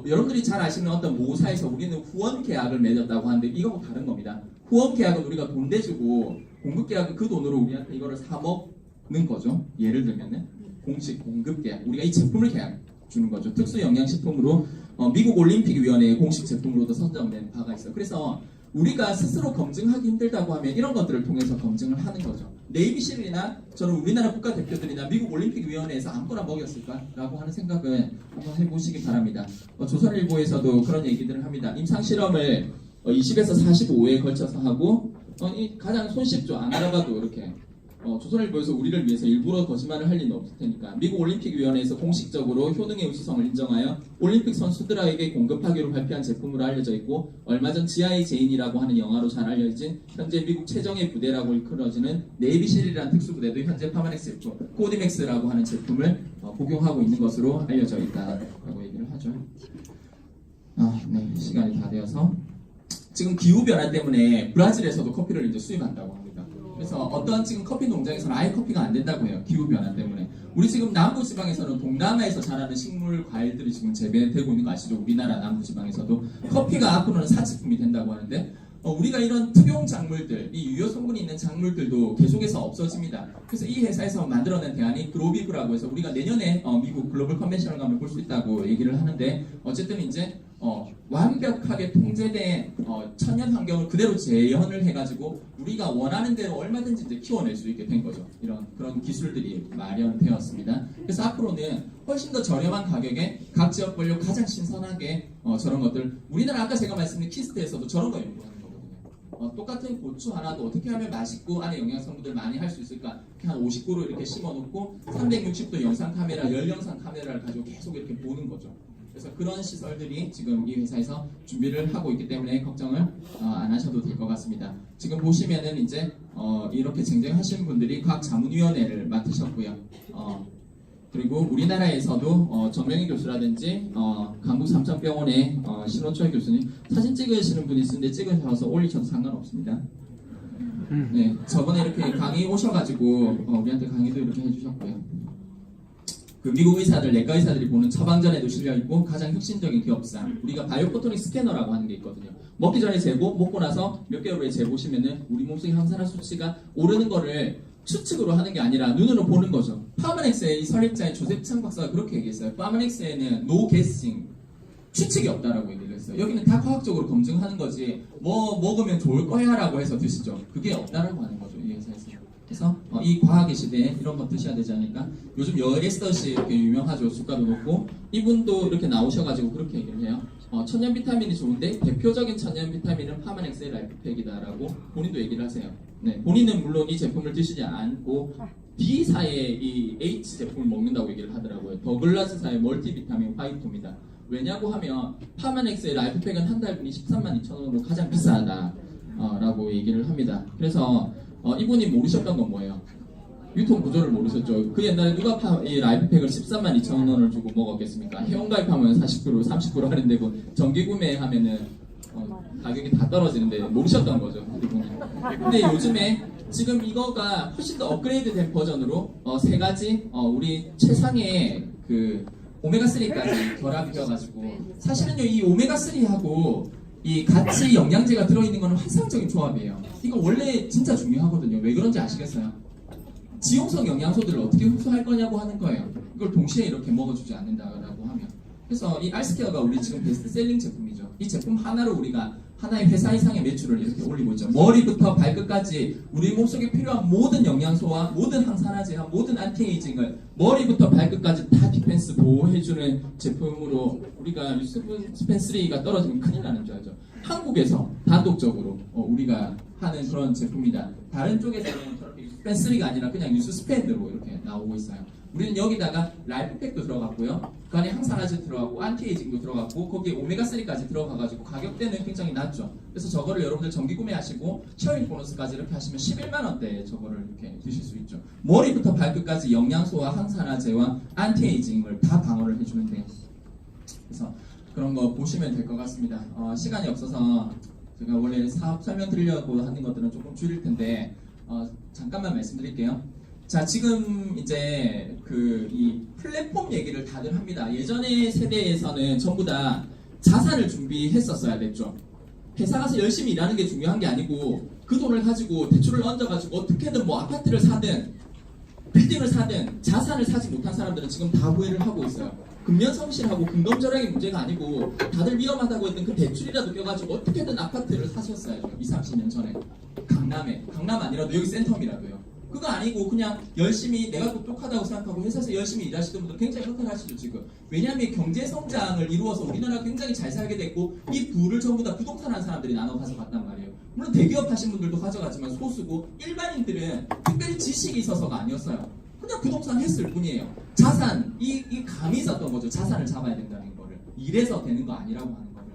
여러분들이 잘 아시는 어떤 모사에서 우리는 후원 계약을 맺었다고 하는데 이거하고 다른 겁니다. 후원 계약은 우리가 돈 대주고, 공급 계약은 그 돈으로 우리한테 이거를 사 먹는 거죠. 예를 들면은 공식 공급 계약, 우리가 이 제품을 계약 주는 거죠. 특수 영양식품으로 미국 올림픽위원회의 공식 제품으로도 선정된 바가 있어요. 그래서 우리가 스스로 검증하기 힘들다고 하면 이런 것들을 통해서 검증을 하는 거죠. 네이비실이나 저는 우리나라 국가대표들이나 미국 올림픽위원회에서 아무거나 먹였을까라고 하는 생각은 한번 해보시기 바랍니다. 조선일보에서도 그런 얘기들을 합니다. 임상실험을 20에서 45회에 걸쳐서 하고 가장 손쉽죠. 안 알아봐도 이렇게 조선일보에서 우리를 위해서 일부러 거짓말을 할 리는 없을 테니까 미국 올림픽위원회에서 공식적으로 효능의 우수성을 인정하여 올림픽 선수들에게 공급하기로 발표한 제품으로 알려져 있고 얼마 전 지하의 제인이라고 하는 영화로 잘 알려진 현재 미국 최정예 부대라고 일컬어지는 네이비실이라는 특수부대도 현재 파마넥스 제품 코디맥스라고 하는 제품을 복용하고 있는 것으로 알려져 있다라고 얘기를 하죠. 네, 시간이 다 되어서 지금 기후변화 때문에 브라질에서도 커피를 이제 수입한다고 합니다. 그래서 어떤 지금 커피 농장에서는 아예 커피가 안 된다고 해요. 기후변화 때문에. 우리 지금 남부지방에서는 동남아에서 자라는 식물 과일들이 지금 재배되고 있는 거 아시죠? 우리나라 남부지방에서도 커피가 앞으로는 사치품이 된다고 하는데 우리가 이런 특용 작물들, 이 유효 성분이 있는 작물들도 계속해서 없어집니다. 그래서 이 회사에서 만들어낸 대안이 그로비브라고 해서 우리가 내년에 미국 글로벌 컨벤션을 가면 볼 수 있다고 얘기를 하는데 어쨌든 이제 완벽하게 통제된 천연 환경을 그대로 재현을 해가지고 우리가 원하는 대로 얼마든지 이제 키워낼 수 있게 된 거죠. 그런 기술들이 마련되었습니다. 그래서 앞으로는 훨씬 더 저렴한 가격에 각 지역별로 가장 신선하게 저런 것들 우리나라 아까 제가 말씀드린 키스트에서도 저런 거 연구하는 거거든요. 똑같은 고추 하나도 어떻게 하면 맛있고 안에 영양성분들 많이 할 수 있을까? 한 50그루 이렇게 심어놓고 360도 영상 카메라, 열영상 카메라를 가지고 계속 이렇게 보는 거죠. 그래서 그런 시설들이 지금 이 회사에서 준비를 하고 있기 때문에 걱정을 안 하셔도 될 것 같습니다. 지금 보시면은 이제 이렇게 쟁쟁하신 분들이 각 자문위원회를 맡으셨고요. 그리고 우리나라에서도 정명희 교수라든지 강북 삼천병원의 신원철 교수님 사진 찍으시는 분이 있는데 찍으셔서 올리셔도 상관없습니다. 네, 저번에 이렇게 강의 오셔가지고 우리한테 강의도 이렇게 해주셨고요. 그 미국 의사들, 내과 의사들이 보는 처방전에도 실려있고 가장 혁신적인 기업상 우리가 바이오포토닉 스캐너라고 하는 게 있거든요. 먹기 전에 재고, 먹고 나서 몇 개월 후에 재보시면은 우리 몸속의 항산화 수치가 오르는 거를 추측으로 하는 게 아니라 눈으로 보는 거죠. 파마넥스의 이 설립자인 조셉 창 박사가 그렇게 얘기했어요. 파마넥스에는 no guessing, 추측이 없다라고 얘기를 했어요. 여기는 다 과학적으로 검증하는 거지 뭐 먹으면 좋을 거야 라고 해서 드시죠. 그게 없다라고 하는 거죠. 이 회사에서. 그래서 이 과학의 시대에 이런 거 드셔야 되지 않을까? 요즘 여에스더시 이렇게 유명하죠. 주가도 높고 이분도 이렇게 나오셔가지고 그렇게 얘기를 해요. 천연 비타민이 좋은데 대표적인 천연 비타민은 파마넥스의 라이프팩이다라고 본인도 얘기를 하세요. 네, 본인은 물론 이 제품을 드시지 않고 B사의 이 H 제품을 먹는다고 얘기를 하더라고요. 더글라스사의 멀티비타민 화이토입니다. 왜냐고 하면 파마넥스의 라이프팩은 한 달분이 132,000원으로 가장 비싸다 라고 얘기를 합니다. 그래서 이분이 모르셨던 건 뭐예요? 유통 구조를 모르셨죠. 그 옛날에 누가 이 라이프팩을 132,000원을 주고 먹었겠습니까? 회원가입하면 40%, 30% 할인되고 정기 구매하면은 가격이 다 떨어지는데 모르셨던 거죠. 이분이. 근데 요즘에 지금 이거가 훨씬 더 업그레이드된 버전으로 세 가지 우리 최상의 그 오메가3까지 결합이 되어가지고 사실은요 이 오메가3하고 이 같이 영양제가 들어있는 거는 환상적인 조합이에요. 이거 원래 진짜 중요하거든요. 왜 그런지 아시겠어요? 지용성 영양소들을 어떻게 흡수할 거냐고 하는 거예요. 이걸 동시에 이렇게 먹어주지 않는다라고 하면. 그래서 이 알스케어가 우리 지금 베스트셀링 제품이죠. 이 제품 하나로 우리가 하나의 회사 이상의 매출을 이렇게 올리고 있죠. 머리부터 발끝까지 우리 몸속에 필요한 모든 영양소와 모든 항산화제와 모든 안티에이징을 머리부터 발끝까지 다 디펜스 보호해주는 제품으로 우리가 스펜3가 떨어지면 큰일 나는 줄 알죠. 한국에서 단독적으로 우리가 하는 그런 제품이다. 다른 쪽에서는 스펜3가 아니라 그냥 뉴스스펜으로 이렇게 나오고 있어요. 우리는 여기다가 라이프팩도 들어갔고요. 그 안에 항산화제 들어갔고 안티에이징도 들어갔고 거기에 오메가3까지 들어가가지고 가격대는 굉장히 낮죠. 그래서 저거를 여러분들 정기 구매하시고 쉐어링 보너스까지 이렇게 하시면 11만원대에 저거를 이렇게 드실 수 있죠. 머리부터 발끝까지 영양소와 항산화제와 안티에이징을 다 방어를 해주는데 그래서 그런 거 보시면 될 것 같습니다. 시간이 없어서 제가 원래 사업 설명 드리려고 하는 것들은 조금 줄일 텐데 잠깐만 말씀드릴게요. 자, 지금 이제 이 플랫폼 얘기를 다들 합니다. 예전의 세대에서는 전부 다 자산을 준비했었어야 됐죠. 회사 가서 열심히 일하는 게 중요한 게 아니고 그 돈을 가지고 대출을 얹어가지고 어떻게든 뭐 아파트를 사든 빌딩을 사든 자산을 사지 못한 사람들은 지금 다 후회를 하고 있어요. 금년 성실하고 근검절약의 문제가 아니고 다들 위험하다고 했던 그 대출이라도 껴가지고 어떻게든 아파트를 사셨어야죠. 20, 30년 전에. 강남 아니라도 여기 센텀이라도요. 그거 아니고 그냥 열심히 내가 똑똑하다고 생각하고 회사에서 열심히 일하시던 분들 굉장히 흑흑하시죠 지금. 왜냐하면 경제 성장을 이루어서 우리나라가 굉장히 잘 살게 됐고 이 부를 전부 다 부동산 한 사람들이 나눠 가져갔단 말이에요. 물론 대기업 하신 분들도 가져갔지만 소수고 일반인들은 특별히 지식이 있어서가 아니었어요. 그냥 부동산 했을 뿐이에요. 자산, 이 감이 있었던 거죠. 자산을 잡아야 된다는 거를. 이래서 되는 거 아니라고 하는 거를.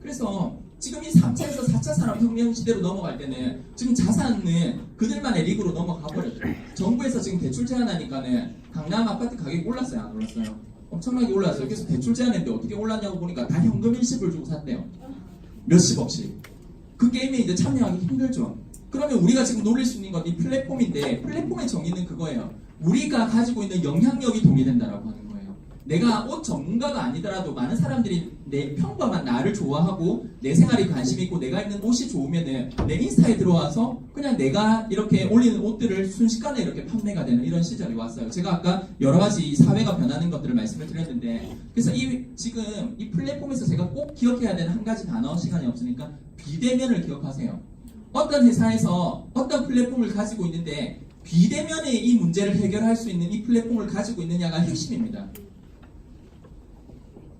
그래서 지금 이 3차에서 4차 산업혁명 시대로 넘어갈 때는 지금 자산은 그들만의 리그로 넘어가 버렸죠. 정부에서 지금 대출 제한하니까는 강남 아파트 가격이 올랐어요? 안 올랐어요? 엄청나게 올랐어요. 그래서 대출 제한했는데 어떻게 올랐냐고 보니까 다 현금 일시불 주고 샀대요. 몇십억씩. 그 게임에 이제 참여하기 힘들죠. 그러면 우리가 지금 노릴 수 있는 건 이 플랫폼인데 플랫폼의 정의는 그거예요. 우리가 가지고 있는 영향력이 동의된다라고 하는 거예요. 내가 옷 전문가가 아니더라도 많은 사람들이 내 평범한 나를 좋아하고 내 생활에 관심 있고 내가 입는 옷이 좋으면은 내 인스타에 들어와서 그냥 내가 이렇게 올리는 옷들을 순식간에 이렇게 판매가 되는 이런 시절이 왔어요. 제가 아까 여러 가지 사회가 변하는 것들을 말씀을 드렸는데 그래서 지금 이 플랫폼에서 제가 꼭 기억해야 되는 한 가지 단어 시간이 없으니까 비대면을 기억하세요. 어떤 회사에서 어떤 플랫폼을 가지고 있는데 비대면의 이 문제를 해결할 수 있는 이 플랫폼을 가지고 있느냐가 핵심입니다.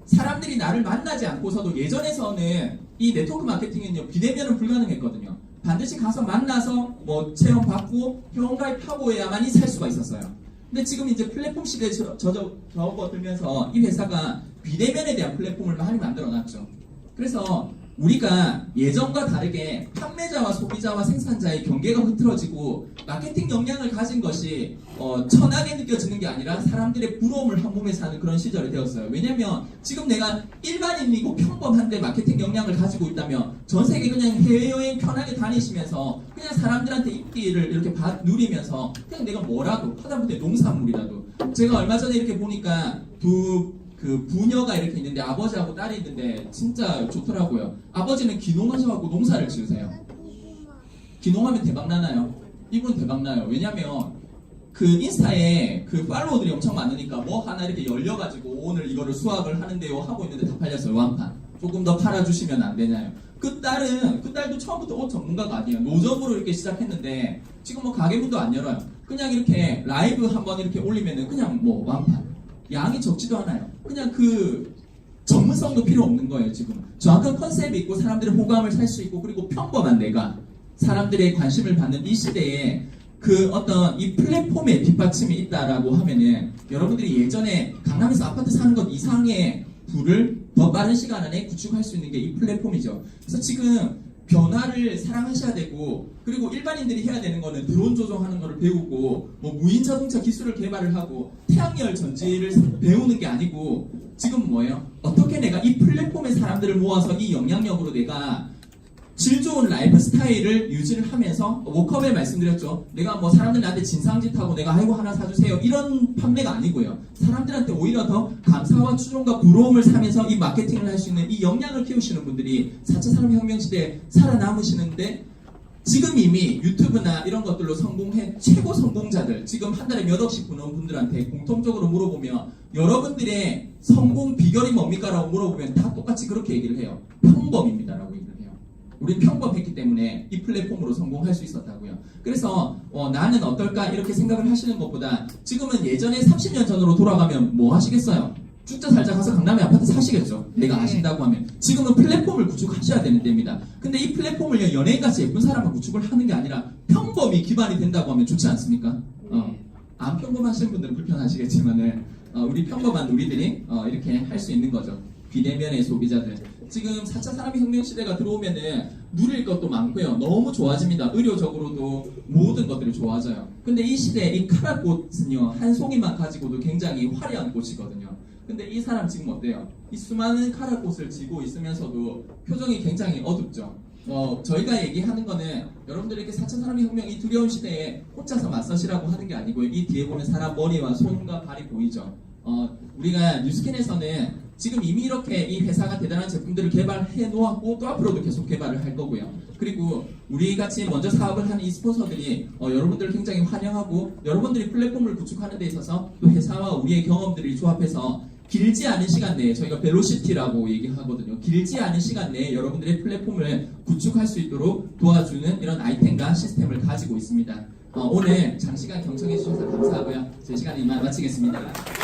사람들이 나를 만나지 않고서도 예전에서는 이 네트워크 마케팅은요 비대면은 불가능했거든요. 반드시 가서 만나서 뭐 체험받고 회원가입하고야만이 살 수가 있었어요. 근데 지금 이제 플랫폼 시대에 접어들면서 이 회사가 비대면에 대한 플랫폼을 많이 만들어놨죠. 그래서 우리가 예전과 다르게 판매자와 소비자와 생산자의 경계가 흐트러지고 마케팅 역량을 가진 것이 천하게 느껴지는 게 아니라 사람들의 부러움을 한 몸에 사는 그런 시절이 되었어요. 왜냐면 지금 내가 일반인이고 평범한데 마케팅 역량을 가지고 있다면 전 세계 그냥 해외여행 편하게 다니시면서 그냥 사람들한테 인기를 이렇게 누리면서 그냥 내가 뭐라도 하다못해 농산물이라도 제가 얼마 전에 이렇게 보니까 그 부녀가 이렇게 있는데 아버지하고 딸이 있는데 진짜 좋더라고요. 아버지는 기농하셔갖고 농사를 지으세요. 기농하면 대박나나요? 이분 대박나요. 왜냐면 그 인스타에 그 팔로워들이 엄청 많으니까 뭐 하나 이렇게 열려가지고 오늘 이거를 수확을 하는데요 하고 있는데 다 팔렸어요. 완판. 조금 더 팔아주시면 안 되냐요. 그 딸도 처음부터 옷 전문가가 아니에요. 노점으로 이렇게 시작했는데 지금 뭐 가게문도 안 열어요. 그냥 이렇게 라이브 한번 이렇게 올리면은 그냥 뭐 완판. 양이 적지도 않아요. 그냥 그 전문성도 필요 없는 거예요. 지금 정확한 컨셉이 있고 사람들의 호감을 살 수 있고 그리고 평범한 내가 사람들의 관심을 받는 이 시대에 그 어떤 이 플랫폼에 뒷받침이 있다라고 하면은 여러분들이 예전에 강남에서 아파트 사는 것 이상의 부를 더 빠른 시간 안에 구축할 수 있는 게 이 플랫폼이죠. 그래서 지금 변화를 사랑하셔야 되고 그리고 일반인들이 해야 되는 거는 드론 조종하는 거를 배우고 뭐 무인 자동차 기술을 개발을 하고 태양열 전지를 배우는 게 아니고 지금 뭐예요? 어떻게 내가 이 플랫폼의 사람들을 모아서 이 영향력으로 내가 질 좋은 라이프 스타일을 유지를 하면서 워크업에 말씀드렸죠. 내가 뭐 사람들 나한테 진상짓하고 내가 아이고 하나 사주세요 이런 판매가 아니고요. 사람들한테 오히려 더 감사와 추종과 부러움을 사면서 이 마케팅을 할 수 있는 이 역량을 키우시는 분들이 4차 산업혁명 시대에 살아남으시는데 지금 이미 유튜브나 이런 것들로 성공해 최고 성공자들 지금 한 달에 몇 억씩 버는 분들한테 공통적으로 물어보면 여러분들의 성공 비결이 뭡니까? 라고 물어보면 다 똑같이 그렇게 얘기를 해요. 평범입니다 라고 얘기를 해요. 우린 평범했기 때문에 이 플랫폼으로 성공할 수 있었다고요. 그래서 나는 어떨까 이렇게 생각을 하시는 것보다 지금은 예전에 30년 전으로 돌아가면 뭐 하시겠어요? 죽자 살자 가서 강남에 아파트 사시겠죠. 내가 아신다고 하면. 지금은 플랫폼을 구축하셔야 되는 때입니다. 근데 이 플랫폼을 연예인같이 예쁜 사람만 구축을 하는 게 아니라 평범이 기반이 된다고 하면 좋지 않습니까? 안 평범하신 분들은 불편하시겠지만은 우리 평범한 우리들이 이렇게 할 수 있는 거죠. 비대면의 소비자들. 지금 4차 산업혁명 시대가 들어오면은 누릴 것도 많고요. 너무 좋아집니다. 의료적으로도 모든 것들이 좋아져요. 근데 이 시대에 이 카라꽃은요, 한 송이만 가지고도 굉장히 화려한 꽃이거든요. 근데 이 사람 지금 어때요? 이 수많은 카라꽃을 쥐고 있으면서도 표정이 굉장히 어둡죠. 저희가 얘기하는 거는 여러분들이 이렇게 4차 산업혁명이 두려운 시대에 혼자서 맞서시라고 하는 게 아니고요. 이 뒤에 보면 사람 머리와 손과 발이 보이죠. 우리가 뉴스캔에서는 지금 이미 이렇게 이 회사가 대단한 제품들을 개발해 놓았고 또 앞으로도 계속 개발을 할 거고요. 그리고 우리 같이 먼저 사업을 하는 이 스폰서들이 여러분들을 굉장히 환영하고 여러분들이 플랫폼을 구축하는 데 있어서 또 회사와 우리의 경험들을 조합해서 길지 않은 시간 내에 저희가 벨로시티라고 얘기하거든요. 길지 않은 시간 내에 여러분들의 플랫폼을 구축할 수 있도록 도와주는 이런 아이템과 시스템을 가지고 있습니다. 오늘 장시간 경청해 주셔서 감사하고요. 제 시간 이만 마치겠습니다.